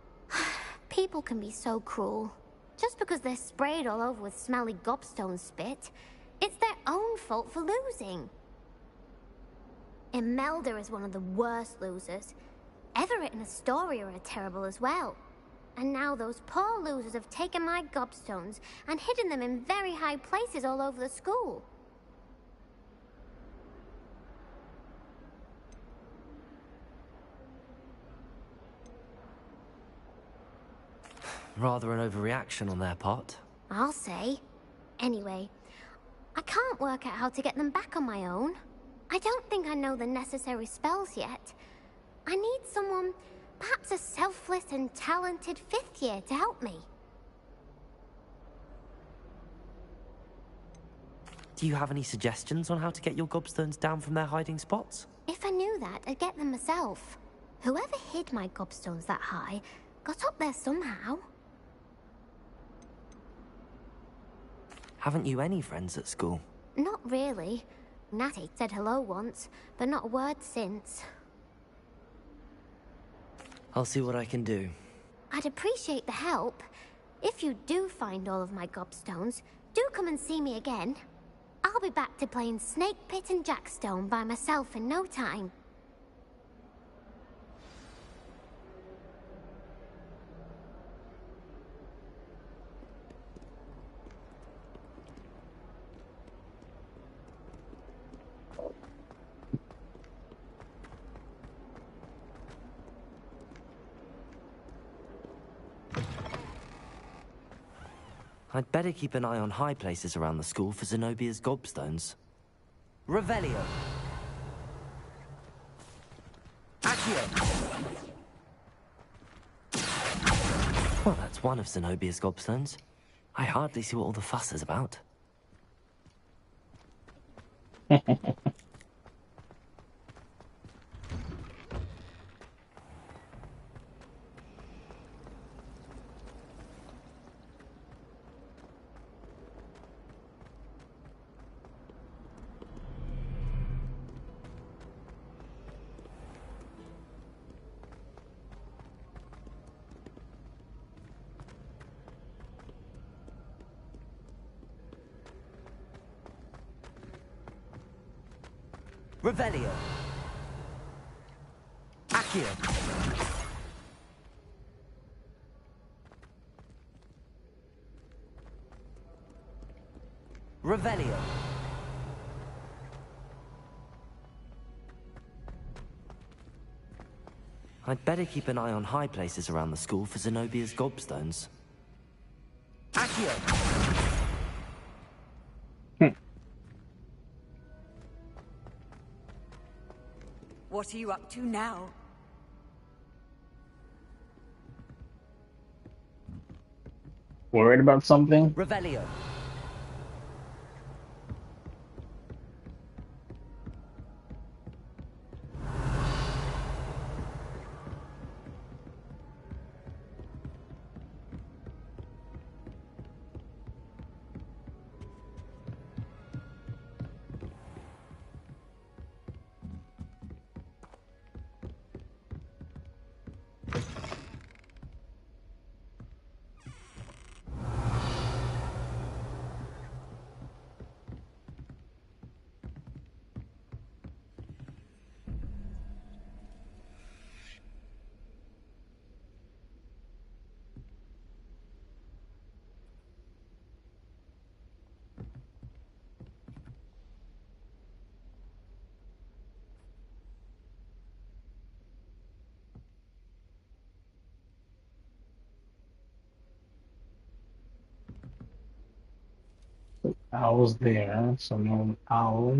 People can be so cruel. Just because they're sprayed all over with smelly gobstone spit, it's their own fault for losing. Imelda is one of the worst losers. Everett and Astoria are terrible as well. And now those poor losers have taken my gobstones and hidden them in very high places all over the school. Rather an overreaction on their part. I'll say. Anyway, I can't work out how to get them back on my own. I don't think I know the necessary spells yet. I need someone, perhaps a selfless and talented 5th year to help me. Do you have any suggestions on how to get your gobstones down from their hiding spots? If I knew that, I'd get them myself. Whoever hid my gobstones that high got up there somehow. Haven't you any friends at school? Not really. Natty said hello once, but not a word since. I'll see what I can do. I'd appreciate the help. If you do find all of my gobstones, do come and see me again. I'll be back to playing Snake Pit and Jackstone by myself in no time. I'd better keep an eye on high places around the school for Zenobia's gobstones. Revelio! Accio! Well, that's one of Zenobia's gobstones. I hardly see what all the fuss is about. Revelio. Accio. Revelio. I'd better keep an eye on high places around the school for Zenobia's gobstones. Accio. What are you up to now? Worried about something? Revelio. Owl's there, so no owl.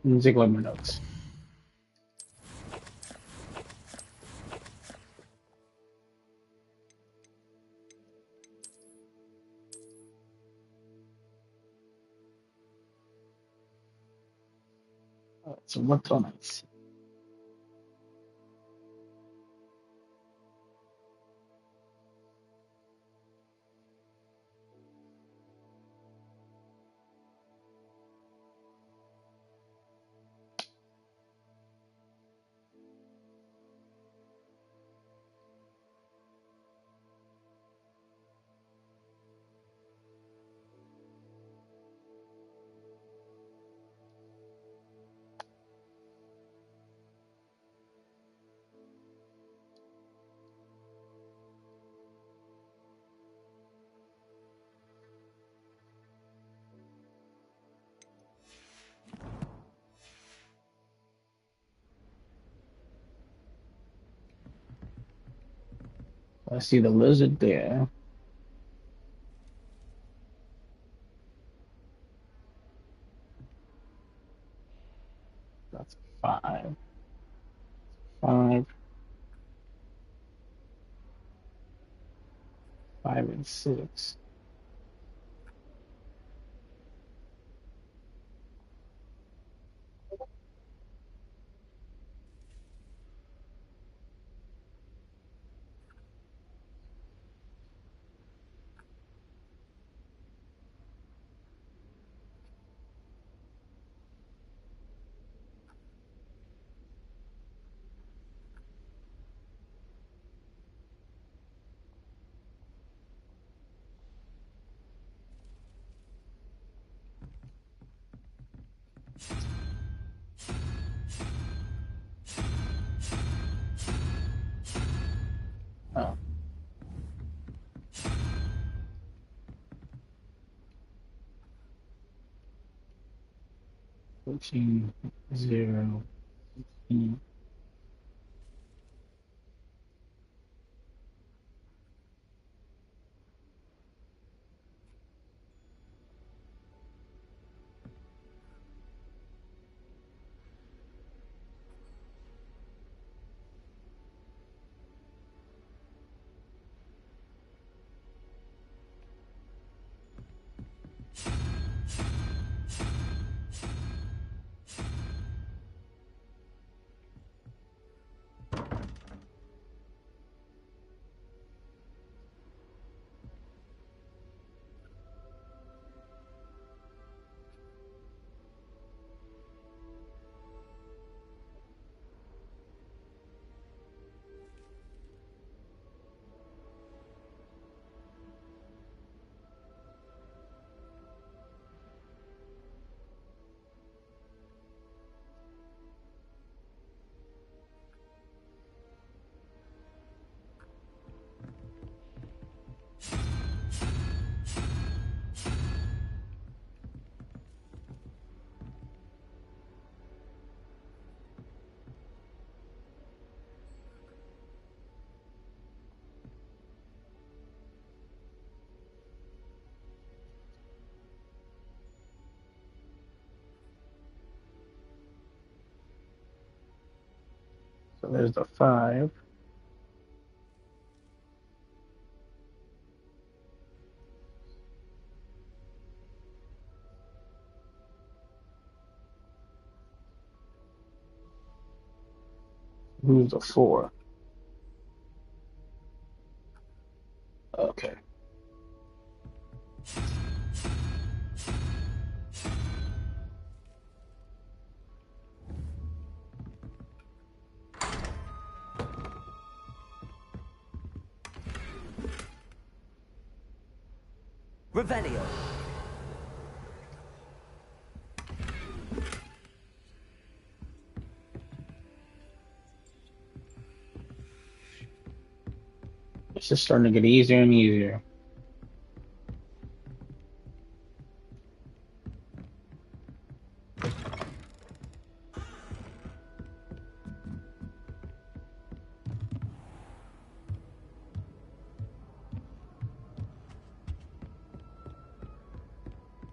Music with my notes. So what's on it? I see the lizard there. That's 5. 5. 5 and 6. Oh. 14, 0, E. So there's the 5. Who's the 4? Okay. Revelio. just starting to get easier and easier.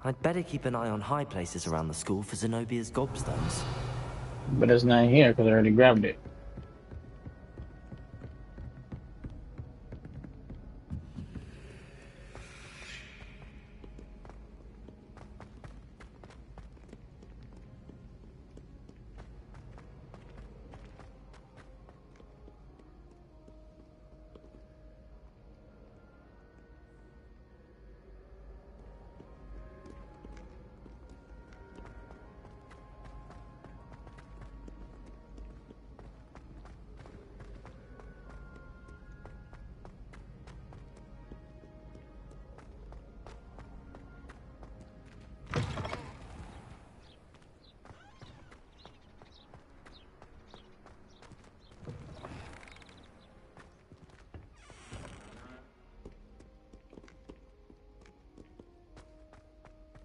I'd better keep an eye on high places around the school for Zenobia's gobstones. But it's not here because I already grabbed it.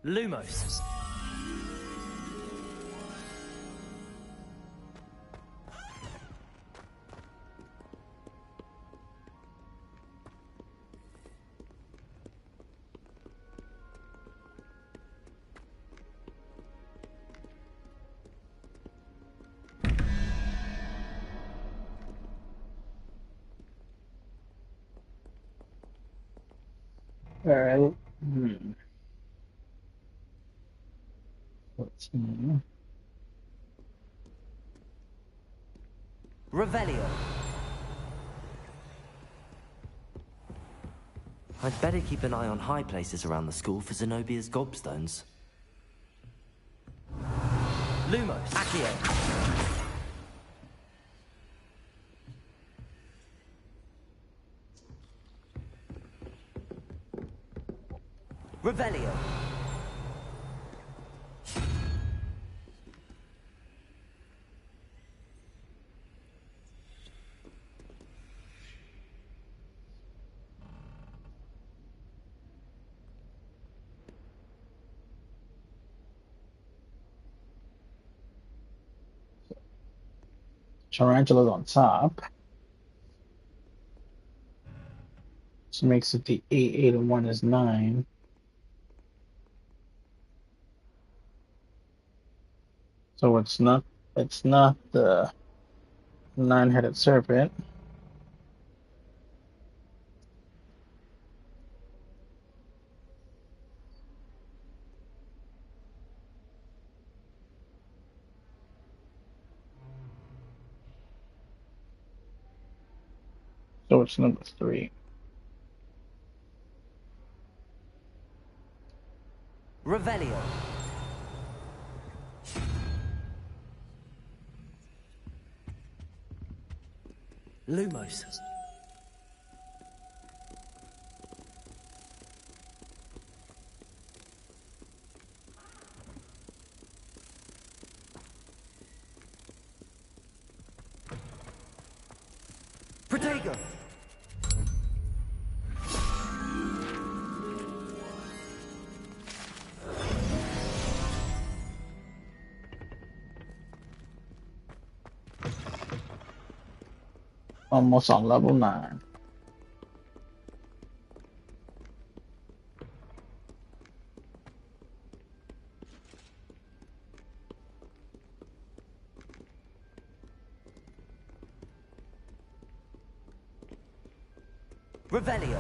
Lumos. All right. Let's see. Revelio. I'd better keep an eye on high places around the school for Zenobia's gobstones. Lumos. Accio. Revelio. Tarantula's on top. So makes it the 8, 8, and 1 is 9. So it's not the 9-headed serpent. So it's number 3. Revelio. Lumos. Protego. Almost on level 9. Revelio.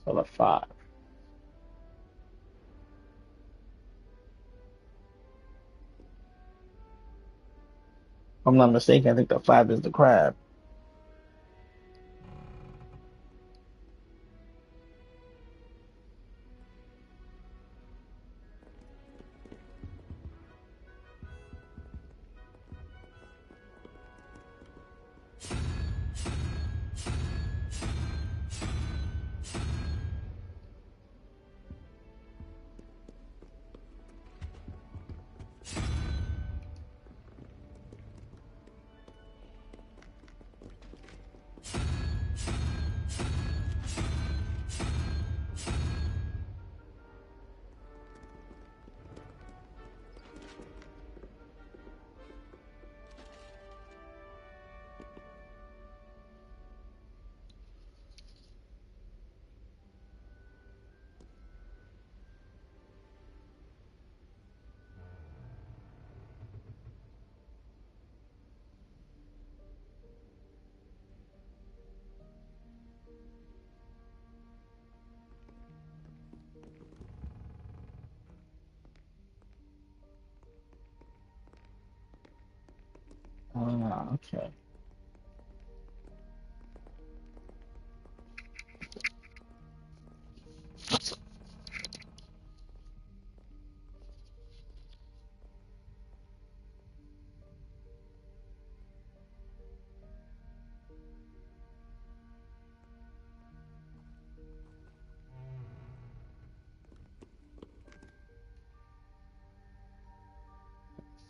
So the 5. If I'm not mistaken, I think the 5 is the crab. Ah, okay.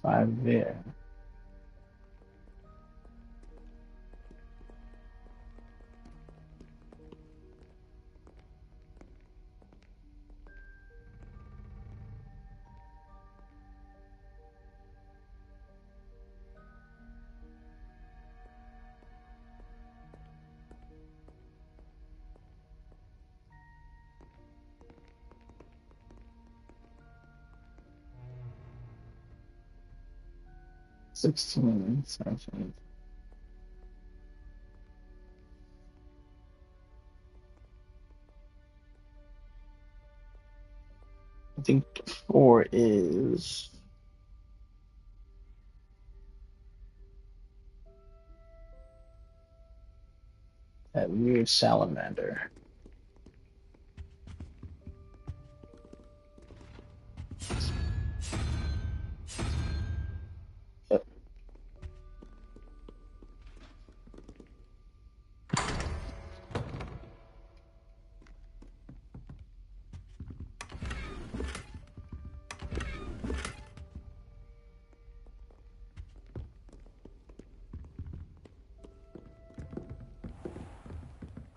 Five there. $16. I think 4 is that weird salamander.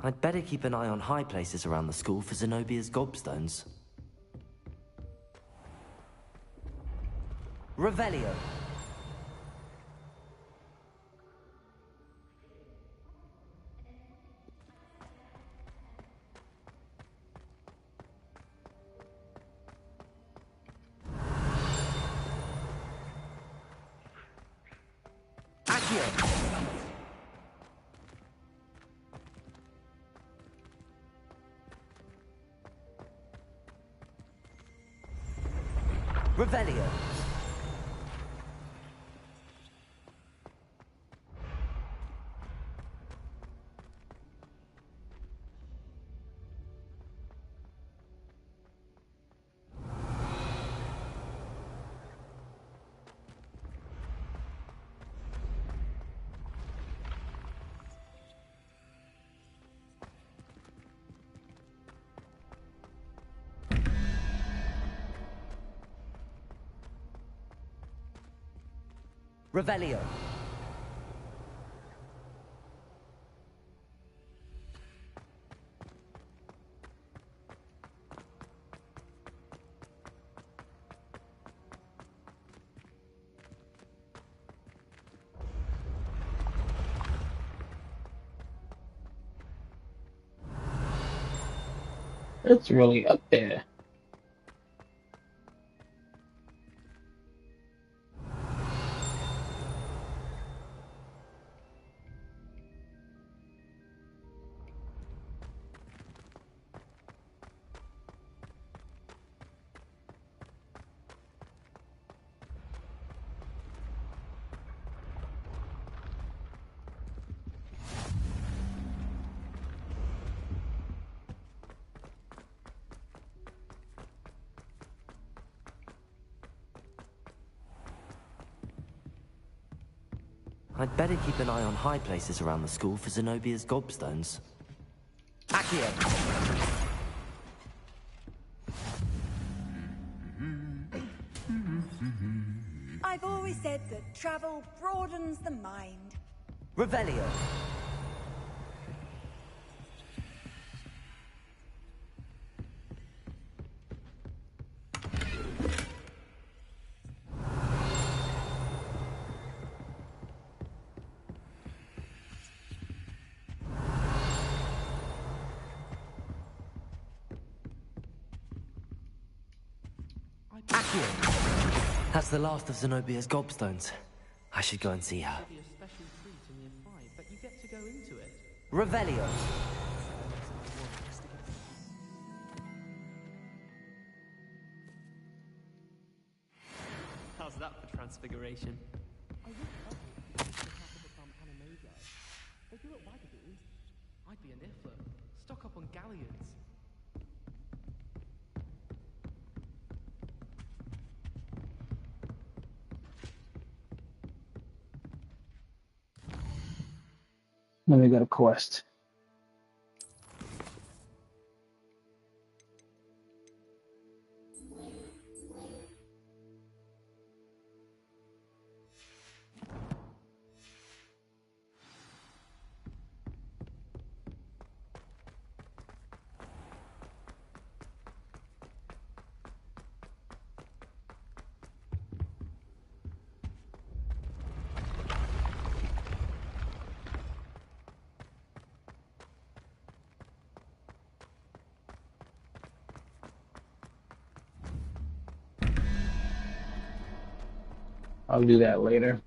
I'd better keep an eye on high places around the school for Zenobia's gobstones. Revelio. Accio. Revelio. Revelio. It's really up there. I'd better keep an eye on high places around the school for Zenobia's gobstones. Accio. I've always said that travel broadens the mind. Revelio. Accio. That's the last of Zenobia's gobstones. I should go and see her. Be a special treat in year 5, but you get to go into it. Revelio. How's that for transfiguration? If you were at Wagaboons, I'd be a niffler. Stock up on galleons. Let me get a quest. I'll do that later.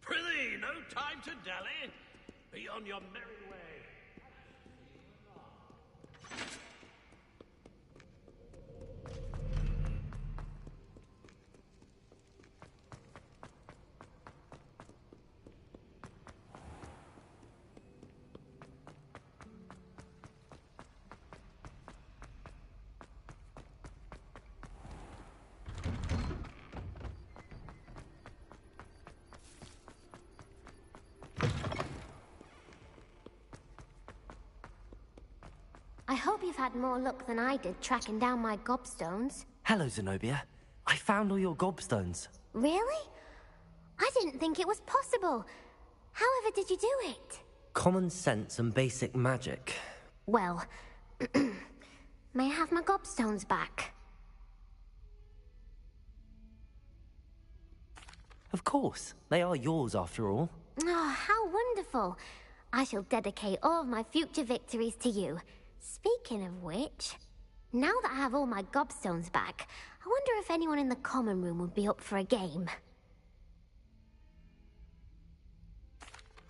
Prithee, no time to dally. Be on your merry way. I hope you've had more luck than I did tracking down my gobstones. Hello, Zenobia. I found all your gobstones. Really? I didn't think it was possible. However did you do it? Common sense and basic magic. Well, may I have my gobstones back? Of course. They are yours, after all. Oh, how wonderful. I shall dedicate all of my future victories to you. Speaking of which, now that I have all my gobstones back, I wonder if anyone in the common room would be up for a game.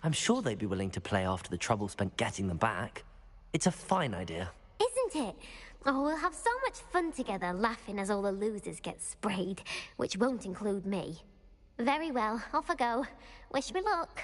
I'm sure they'd be willing to play after the trouble spent getting them back. It's a fine idea. Isn't it? Oh, we'll have so much fun together, laughing as all the losers get sprayed, which won't include me. Very well, off I go. Wish me luck.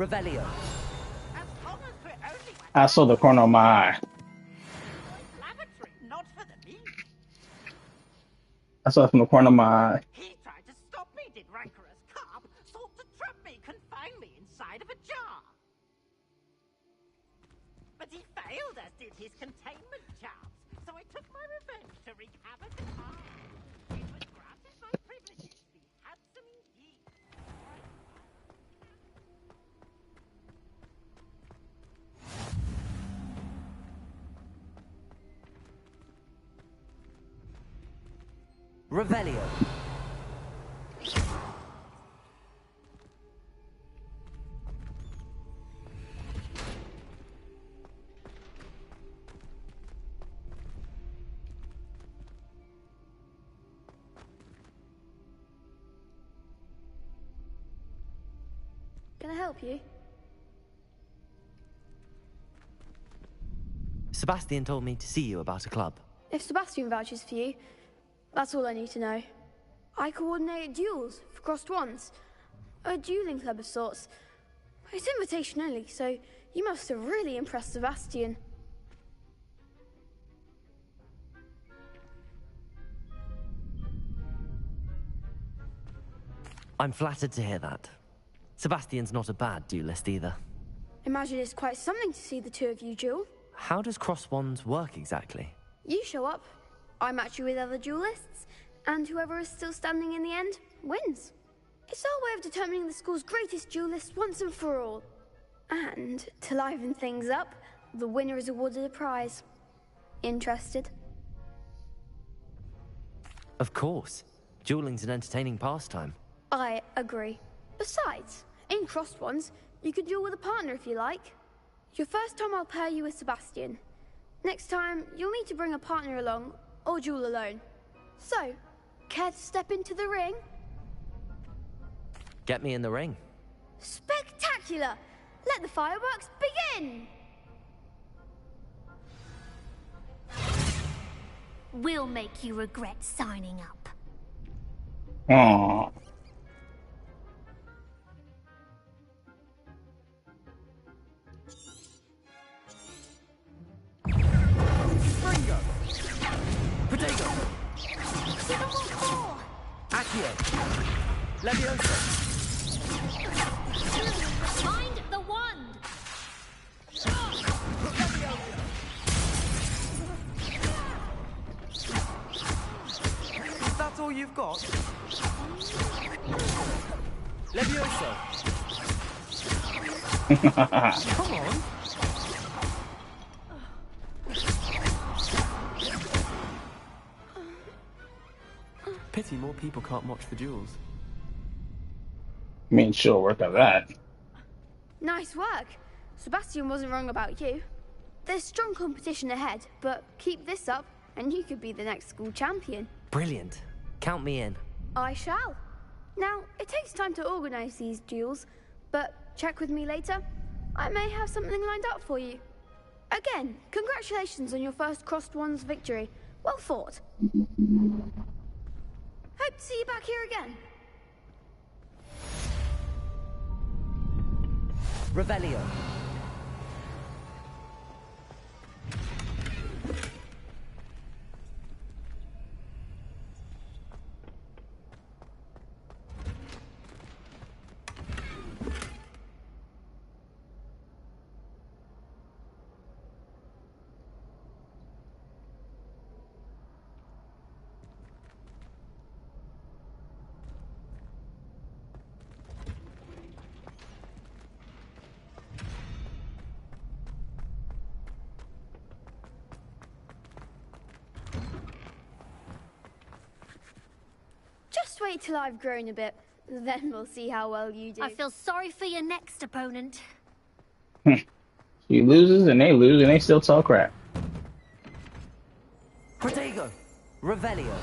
Revelio. I saw the corner of my eye. Not for the meat. I saw it from the corner of my eye. He tried to stop me, did rancorous carp. Sought to trap me, confine me inside of a jar. But he failed, as did his containment charms. So I took my revenge to wreak havoc and harm. It was granted my privileges, be handsome indeed. Revelio. Can I help you? Sebastian told me to see you about a club. If Sebastian vouches for you, that's all I need to know. I coordinate duels for crossed wands. A dueling club of sorts. It's invitation only, so you must have really impressed Sebastian. I'm flattered to hear that. Sebastian's not a bad duelist either. Imagine it's quite something to see the two of you duel. How does cross wands work exactly? You show up, I match you with other duelists, and whoever is still standing in the end wins. It's our way of determining the school's greatest duelist once and for all. And to liven things up, the winner is awarded a prize. Interested? Of course. Dueling's an entertaining pastime. I agree. Besides, in crossed ones, you could duel with a partner if you like. Your first time I'll pair you with Sebastian. Next time, you'll need to bring a partner along, or duel alone. So, care to step into the ring? Get me in the ring. Spectacular! Let the fireworks begin! We'll make you regret signing up. Aww. Ringo! Protego! Accio! Leviosa! Find the wand! That's all you've got? Leviosa! Come on! Pity more people can't watch the duels. I mean, sure, work on that. Nice work. Sebastian wasn't wrong about you. There's strong competition ahead, but keep this up and you could be the next school champion. Brilliant. Count me in. I shall. Now, it takes time to organize these duels, but check with me later. I may have something lined up for you. Again, congratulations on your first crossed wands victory. Well fought. Hope to see you back here again. Revelio. Just wait till I've grown a bit, then we'll see how well you do. I feel sorry for your next opponent. She loses and they lose and they still talk crap. Protego. Revelio.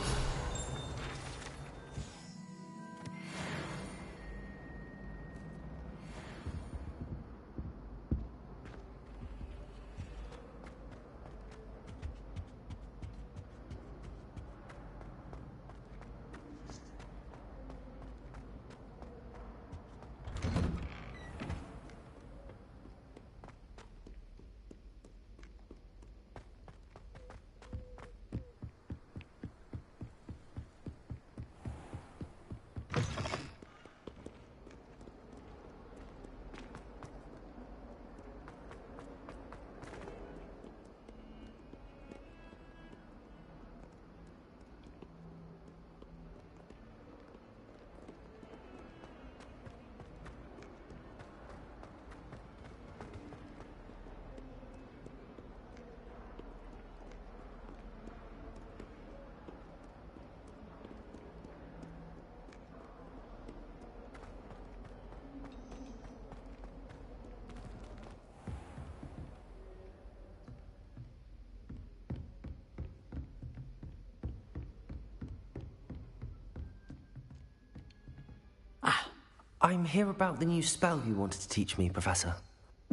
I'm here about the new spell you wanted to teach me, Professor.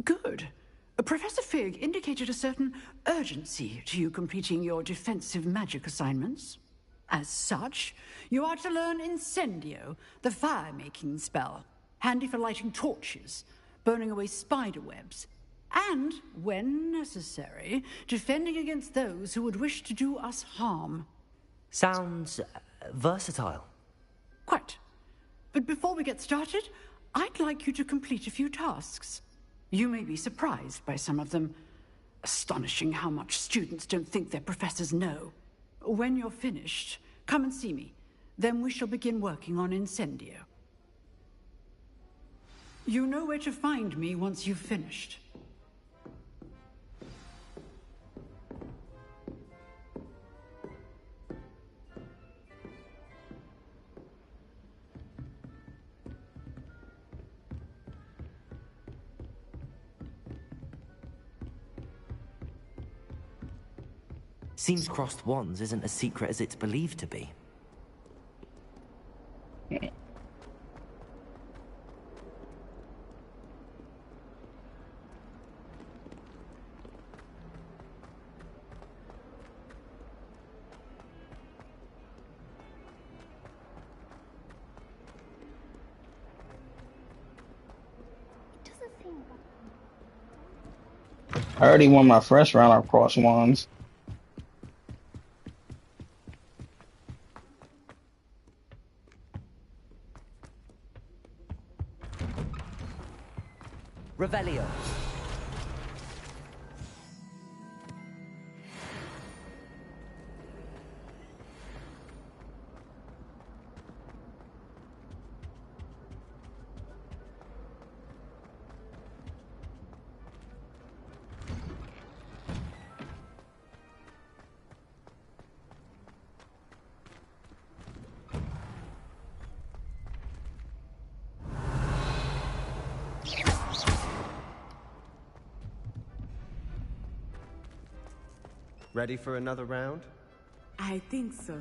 Good. Professor Fig indicated a certain urgency to you completing your defensive magic assignments. As such, you are to learn Incendio, the fire-making spell, handy for lighting torches, burning away spider webs, and, when necessary, defending against those who would wish to do us harm. Sounds versatile. Quite. But before we get started, I'd like you to complete a few tasks. You may be surprised by some of them. Astonishing how much students don't think their professors know. When you're finished, come and see me. Then we shall begin working on Incendio. You know where to find me once you've finished. Seems crossed wands isn't as secret as it's believed to be. I already won my first round of cross wands. Revelio. Ready for another round? I think so.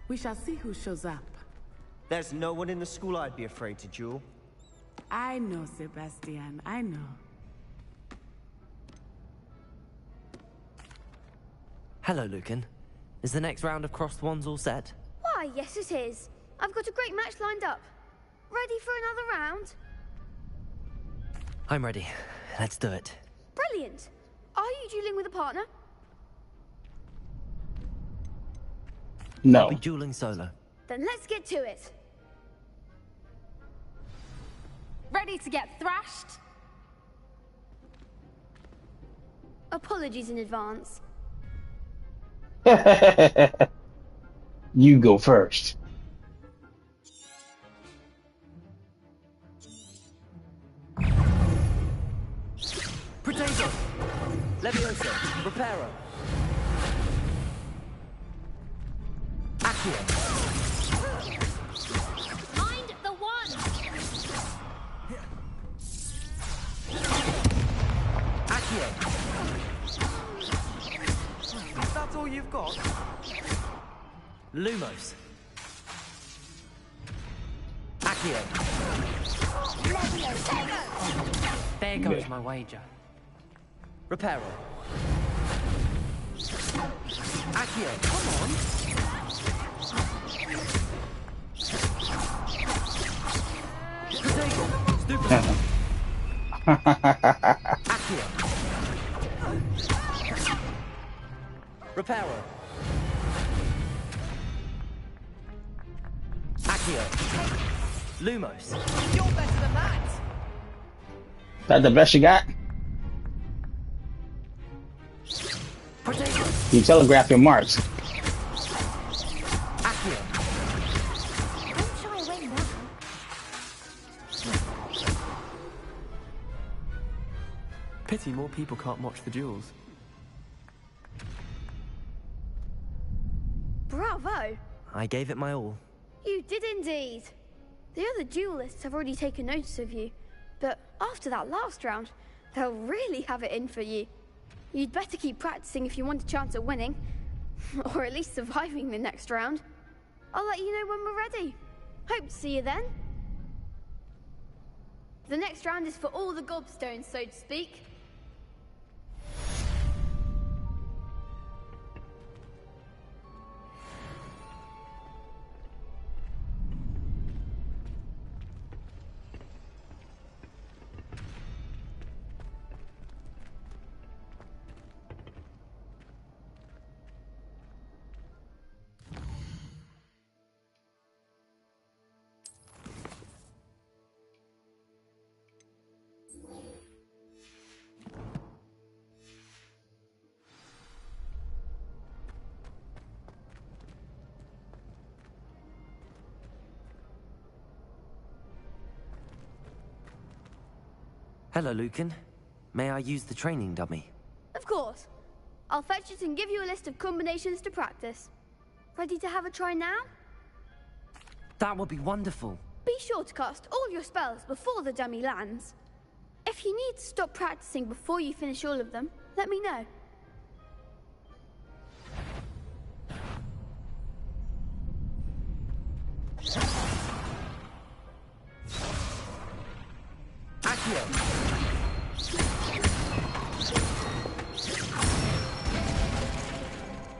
We shall see who shows up. There's no one in the school I'd be afraid to duel. I know, Sebastian. I know. Hello, Lucan. Is the next round of crossed wands all set? Why, yes it is. I've got a great match lined up. Ready for another round? I'm ready. Let's do it. Brilliant. Are you dueling with a partner? No. I'll be dueling solo. Then let's get to it. Ready to get thrashed? Apologies in advance. You go first. Protego! Levioso! Reparo! Accio! Mind the one! Accio! That's all you've got? Lumos! Accio! There goes my wager. Reparo! Accio! Come on! Protego! Stupid! Accio! Reparo! Accio! Lumos! You're better than that! That the best you got? Protego! You telegraph your marks. Accio! Don't try away now. Pity more people can't watch the duels. Bravo! I gave it my all. You did indeed. The other duelists have already taken notice of you, but after that last round, they'll really have it in for you. You'd better keep practicing if you want a chance at winning, or at least surviving the next round. I'll let you know when we're ready. Hope to see you then. The next round is for all the gobstones, so to speak. Hello, Lucan. May I use the training dummy? Of course. I'll fetch it and give you a list of combinations to practice. Ready to have a try now? That would be wonderful. Be sure to cast all your spells before the dummy lands. If you need to stop practicing before you finish all of them, let me know.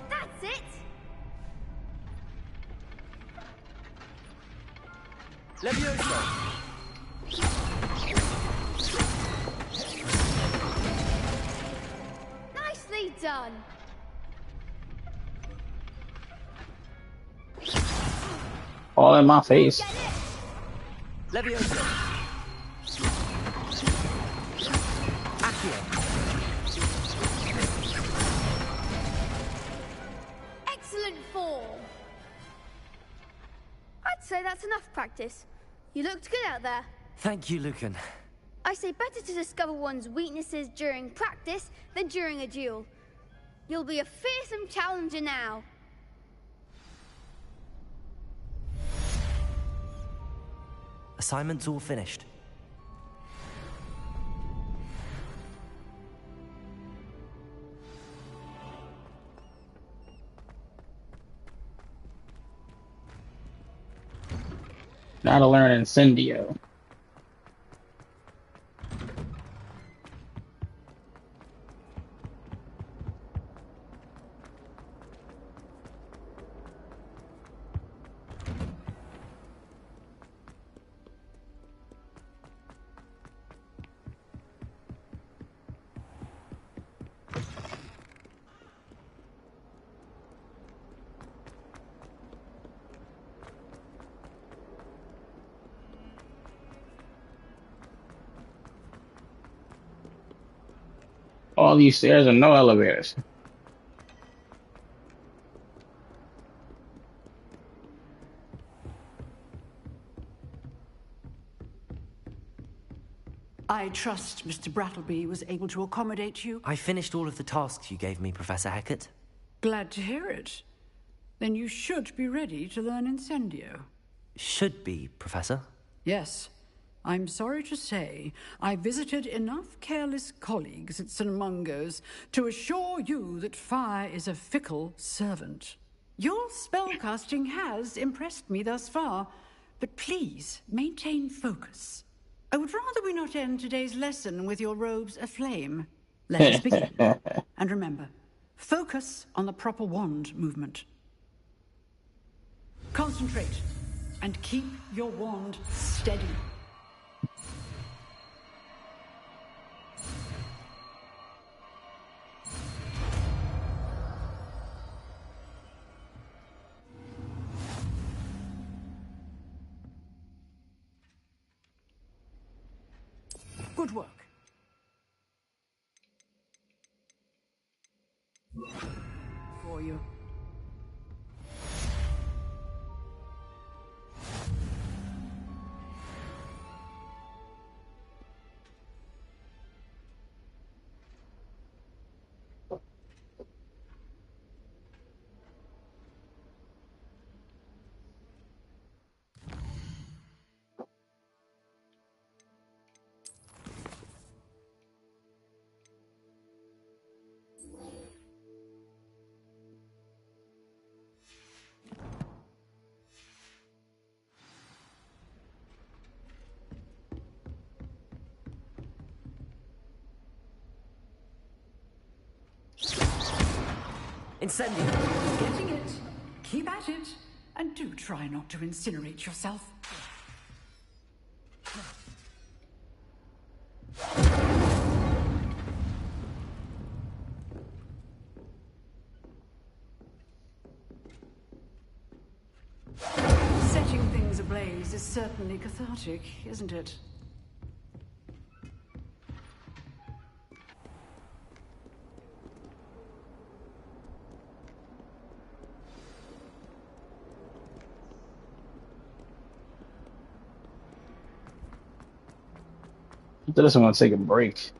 That's it! Levioso! Nicely done! All in my face. Levioso! Excellent form! I'd say that's enough practice. You looked good out there. Thank you, Lucan. I say better to discover one's weaknesses during practice than during a duel. You'll be a fearsome challenger now. Assignment's all finished. Now to learn Incendio. All these stairs and no elevators. I trust Mr. Brattleby was able to accommodate you. I finished all of the tasks you gave me, Professor Hackett. Glad to hear it. Then you should be ready to learn Incendio. Should be, Professor. Yes. I'm sorry to say, I visited enough careless colleagues at St. Mungo's to assure you that fire is a fickle servant. Your spellcasting has impressed me thus far, but please maintain focus. I would rather we not end today's lesson with your robes aflame. Let us begin. And remember, focus on the proper wand movement. Concentrate and keep your wand steady. Good work. For you. Incendio. Getting it. Keep at it. And do try not to incinerate yourself. Setting things ablaze is certainly cathartic, isn't it? I just want to take a break.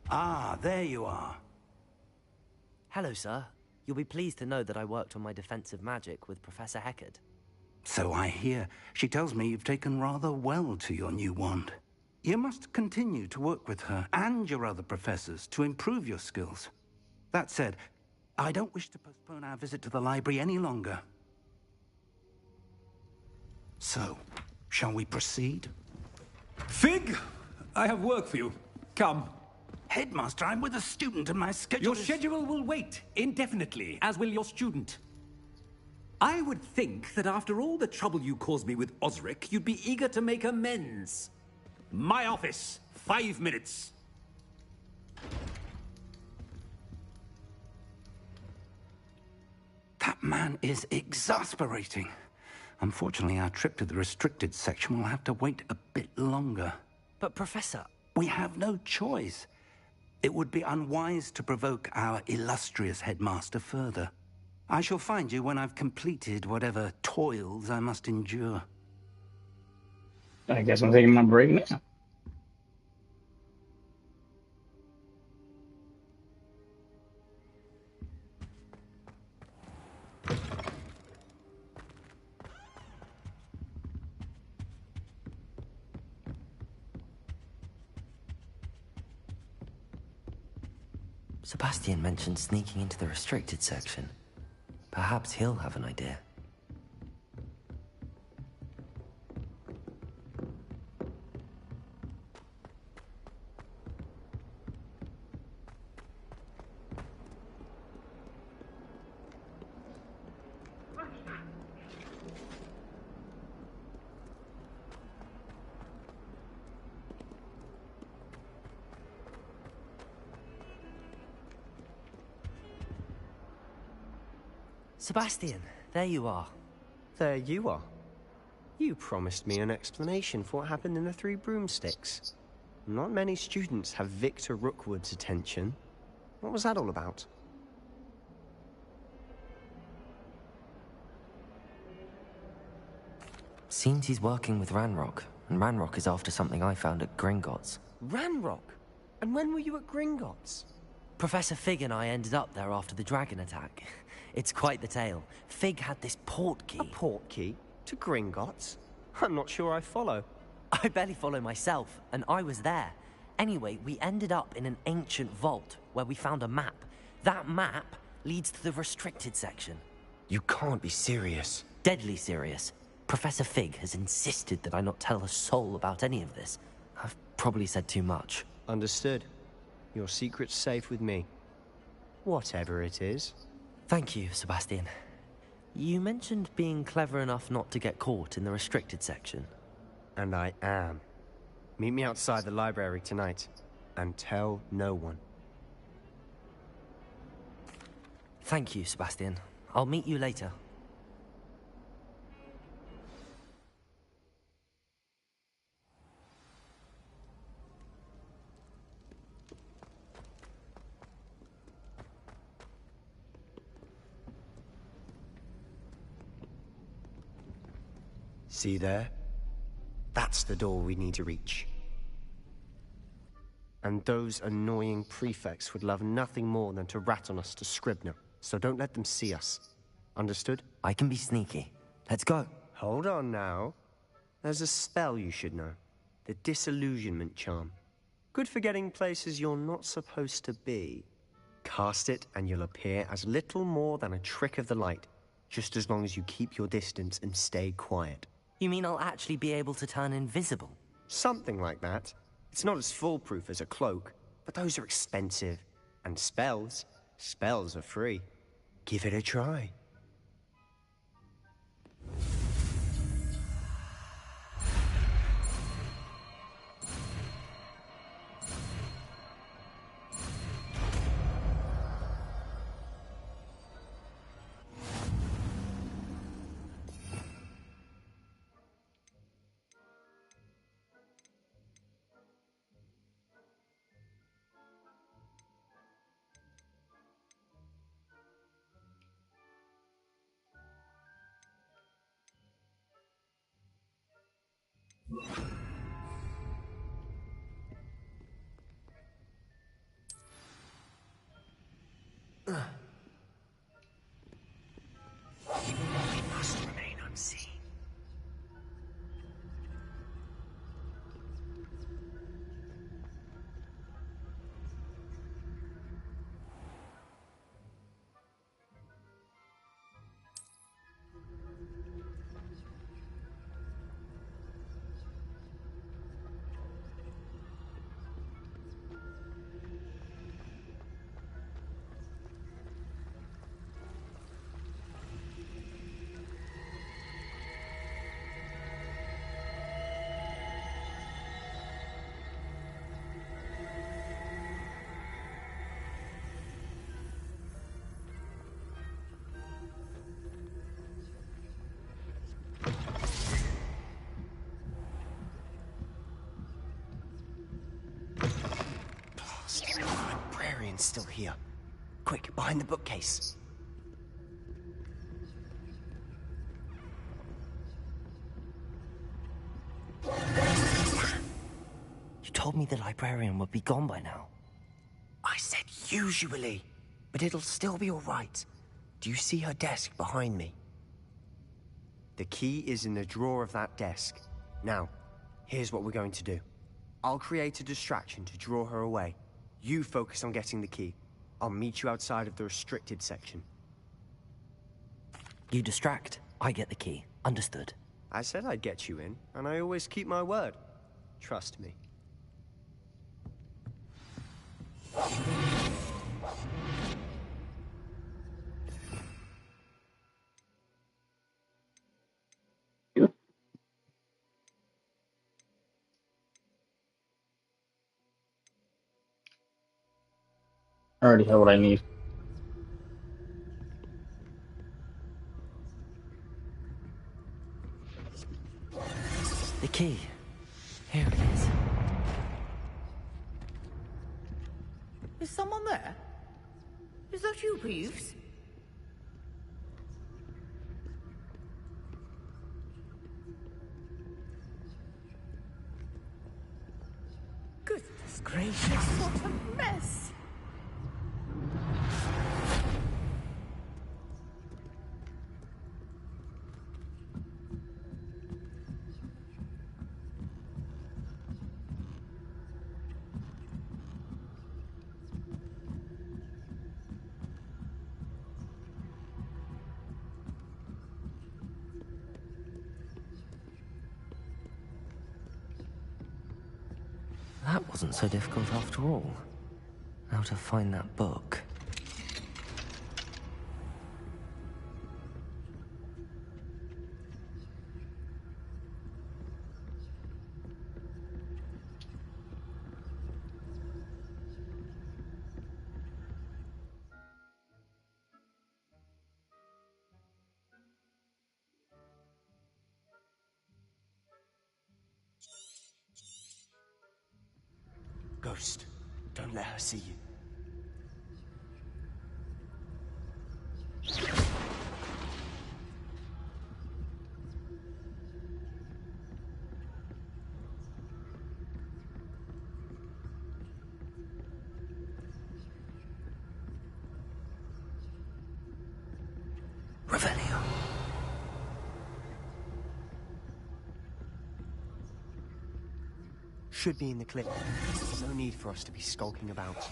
Ah, there you are. Hello, sir. You'll be pleased to know that I worked on my defensive magic with Professor Heckard. So I hear. She tells me you've taken rather well to your new wand. You must continue to work with her and your other professors to improve your skills. That said, I don't wish to postpone our visit to the library any longer. So, shall we proceed? Fig, I have work for you. Come. Headmaster, I'm with a student and my schedule Your schedule will wait indefinitely, as will your student. I would think that after all the trouble you caused me with Osric, you'd be eager to make amends. My office, 5 minutes. That man is exasperating. Unfortunately, our trip to the restricted section will have to wait a bit longer. But, Professor... We have no choice. It would be unwise to provoke our illustrious headmaster further. I shall find you when I've completed whatever toils I must endure. I guess I'm taking my break now. Sebastian mentioned sneaking into the restricted section. Perhaps he'll have an idea. Sebastian, there you are. There you are. You promised me an explanation for what happened in the Three Broomsticks. Not many students have Victor Rookwood's attention. What was that all about? Seems he's working with Ranrock, and Ranrock is after something I found at Gringotts. Ranrock? And when were you at Gringotts? Professor Fig and I ended up there after the dragon attack. It's quite the tale. Fig had this port key. A port key? To Gringotts? I'm not sure I follow. I barely follow myself, and I was there. Anyway, we ended up in an ancient vault where we found a map. That map leads to the restricted section. You can't be serious. Deadly serious. Professor Fig has insisted that I not tell a soul about any of this. I've probably said too much. Understood. Your secret's safe with me. Whatever it is. Thank you, Sebastian. You mentioned being clever enough not to get caught in the restricted section. And I am. Meet me outside the library tonight, and tell no one. Thank you, Sebastian. I'll meet you later. See there? That's the door we need to reach. And those annoying prefects would love nothing more than to rat on us to Scribner, so don't let them see us. Understood? I can be sneaky. Let's go. Hold on now. There's a spell you should know. The Disillusionment Charm. Good for getting places you're not supposed to be. Cast it and you'll appear as little more than a trick of the light, just as long as you keep your distance and stay quiet. You mean I'll actually be able to turn invisible? Something like that. It's not as foolproof as a cloak, but those are expensive. And spells are free. Give it a try. We must remain unseen. Librarian's still here. Quick, behind the bookcase. You told me the librarian would be gone by now. I said usually, but it'll still be all right. Do you see her desk behind me? The key is in the drawer of that desk. Now, here's what we're going to do. I'll create a distraction to draw her away. You focus on getting the key. I'll meet you outside of the restricted section. You distract, I get the key. Understood. I said I'd get you in, and I always keep my word. Trust me. I already have what I need. The key. Here it is. Is someone there? Is that you, Peeves? Goodness gracious, what a mess! That wasn't so difficult after all. How to find that book. Ghost, don't let her see you. should be in the clip. No need for us to be skulking about.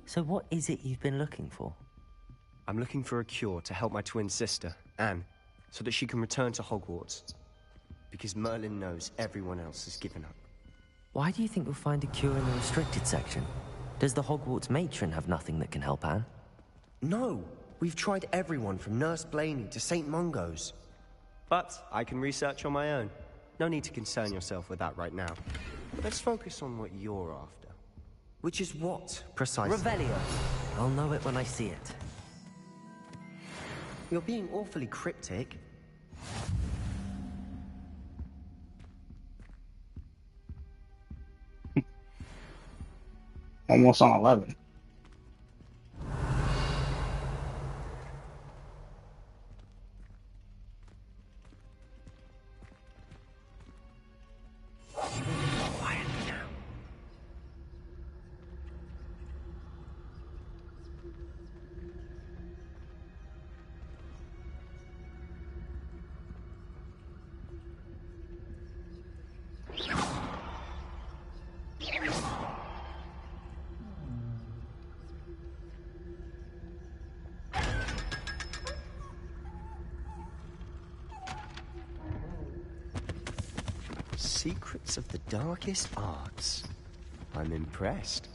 So what is it you've been looking for? I'm looking for a cure to help my twin sister, Anne, so that she can return to Hogwarts. Because Merlin knows everyone else has given up. Why do you think you'll find a cure in the restricted section? Does the Hogwarts matron have nothing that can help Anne? No! We've tried everyone from Nurse Blaney to St. Mungo's. But I can research on my own. No need to concern yourself with that right now. Let's focus on what you're after. Which is what, precisely? Revelio. I'll know it when I see it. You're being awfully cryptic. Almost on 11. Secrets of the darkest arts. I'm impressed.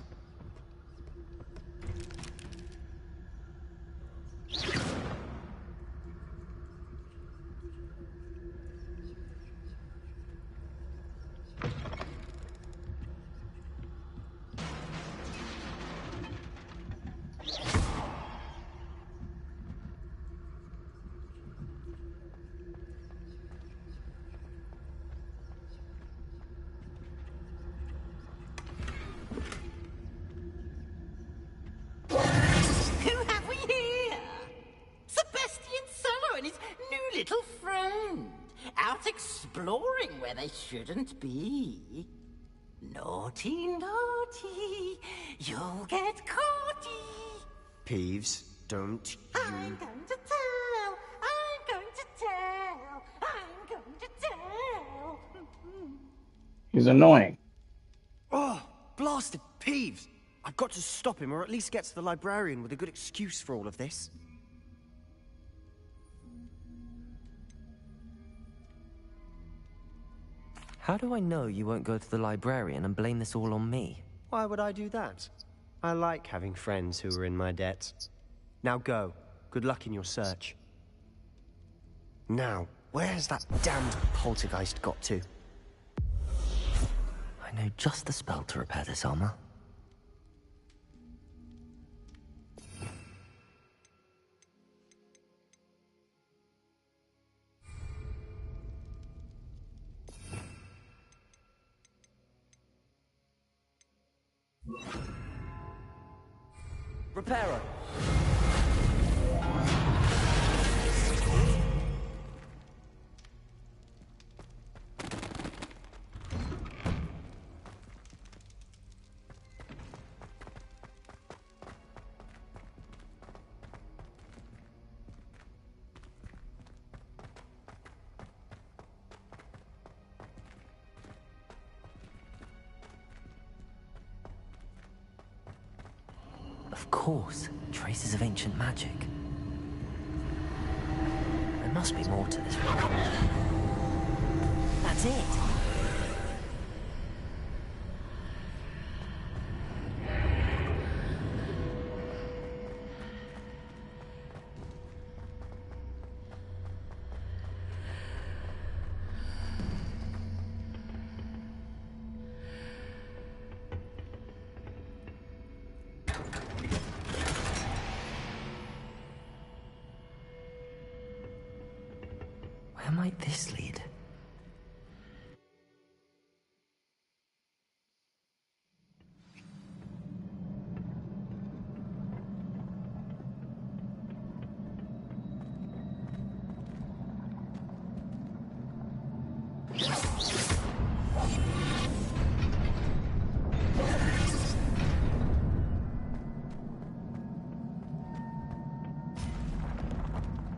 Exploring where they shouldn't be. Naughty, naughty, you'll get caughty. Peeves, don't you... I'm going to tell, I'm going to tell, I'm going to tell. He's annoying. Oh, blasted Peeves! I've got to stop him, or at least get to the librarian with a good excuse for all of this. How do I know you won't go to the librarian and blame this all on me? Why would I do that? I like having friends who are in my debt. Now go. Good luck in your search. Now, where's that damned poltergeist got to? I know just the spell to repair this armor. Reparo. Of course, traces of ancient magic. There must be more to this one. That's it! Where might this lead?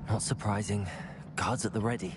Not surprising. Guards at the ready.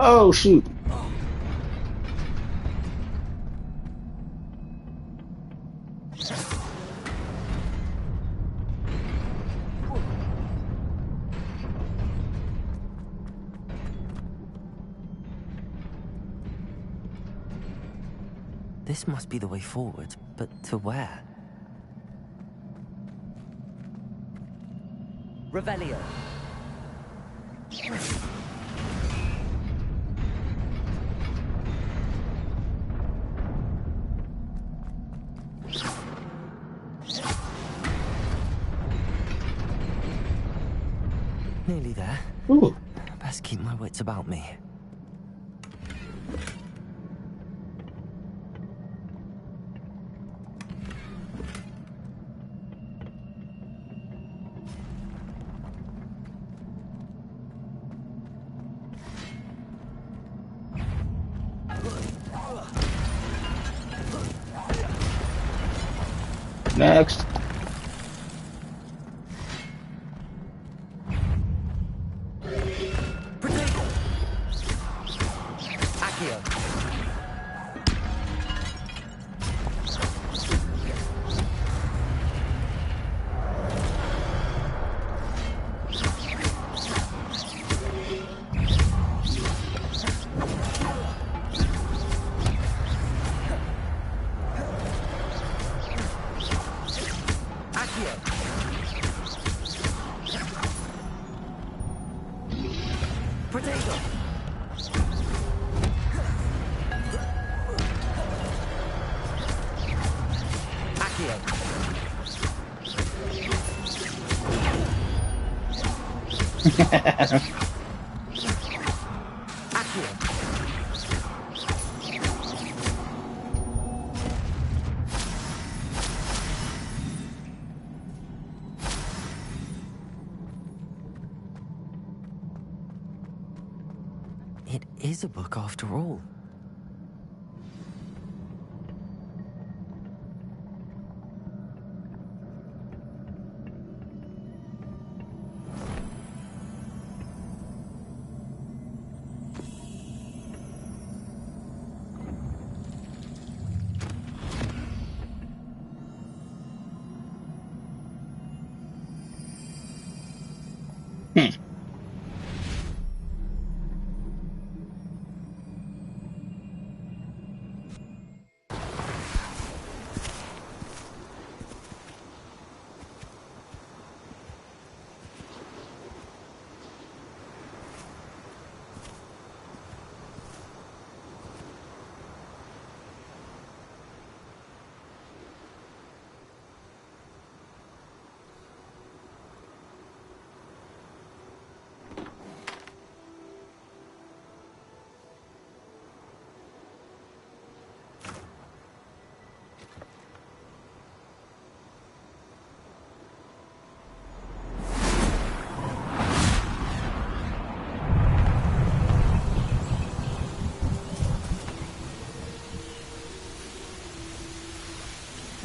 Oh shoot. This must be the way forward, but to where? Revelio. Nearly there. Ooh. Best keep my wits about me. Next. It is a book after all.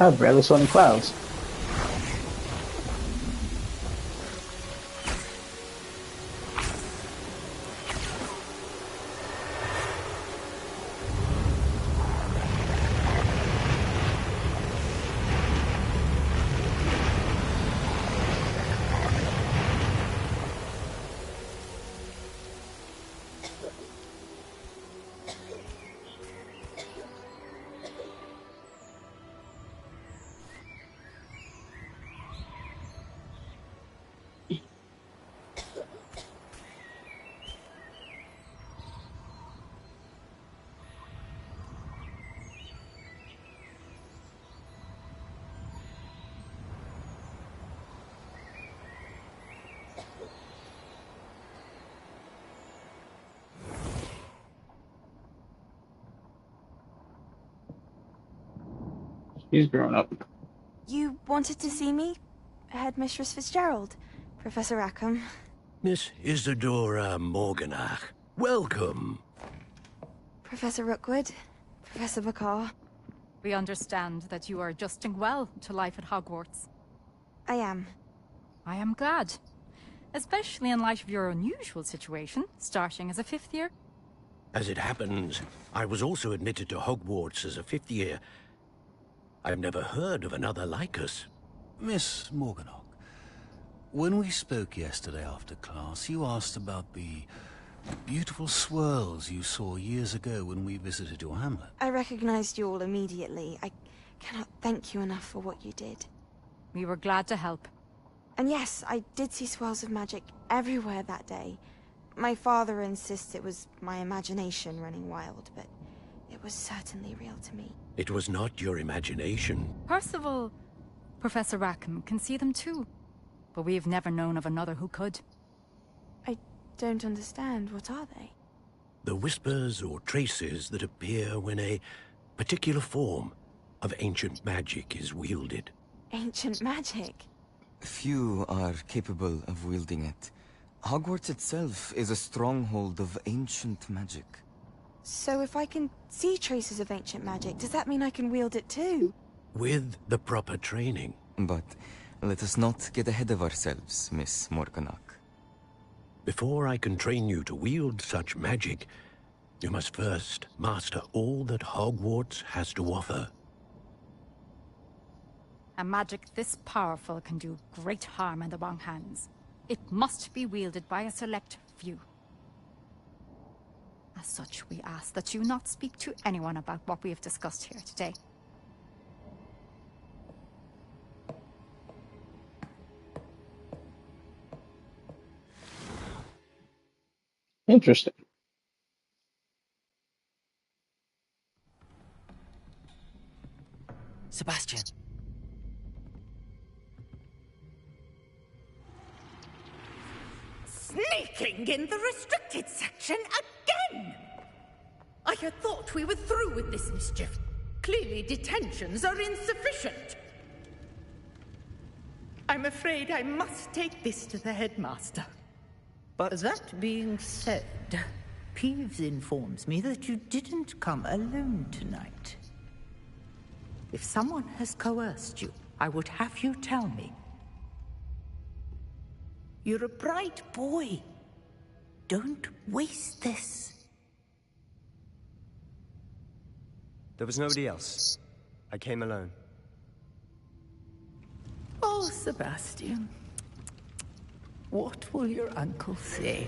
I barely saw any clouds. He's grown up. You wanted to see me? Headmistress Fitzgerald, Professor Rackham. Miss Isadora Morganach, welcome. Professor Rookwood, Professor Bakar. We understand that you are adjusting well to life at Hogwarts. I am. I am glad. Especially in light of your unusual situation, starting as a 5th year. As it happens, I was also admitted to Hogwarts as a 5th year. I've never heard of another like us. Miss Morganach, when we spoke yesterday after class, you asked about the beautiful swirls you saw years ago when we visited your hamlet. I recognized you all immediately. I cannot thank you enough for what you did. We were glad to help. And yes, I did see swirls of magic everywhere that day. My father insists it was my imagination running wild, but it was certainly real to me. It was not your imagination. Percival, Professor Rackham can see them too. But we have never known of another who could. I don't understand. What are they? The whispers or traces that appear when a particular form of ancient magic is wielded. Ancient magic? Few are capable of wielding it. Hogwarts itself is a stronghold of ancient magic. So if I can see traces of ancient magic, does that mean I can wield it too? With the proper training. But let us not get ahead of ourselves, Miss Morganach. Before I can train you to wield such magic, you must first master all that Hogwarts has to offer. A magic this powerful can do great harm in the wrong hands. It must be wielded by a select few. As such, we ask that you not speak to anyone about what we have discussed here today. Interesting. Sebastian. Sneaking in the restricted section again! I had thought we were through with this mischief. Clearly detentions are insufficient. I'm afraid I must take this to the headmaster. But that being said, Peeves informs me that you didn't come alone tonight. If someone has coerced you, I would have you tell me. You're a bright boy. Don't waste this. There was nobody else. I came alone. Oh, Sebastian. What will your uncle say?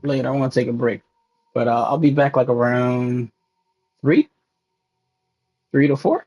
Later, I want to take a break, but I'll be back like around 3 to 4.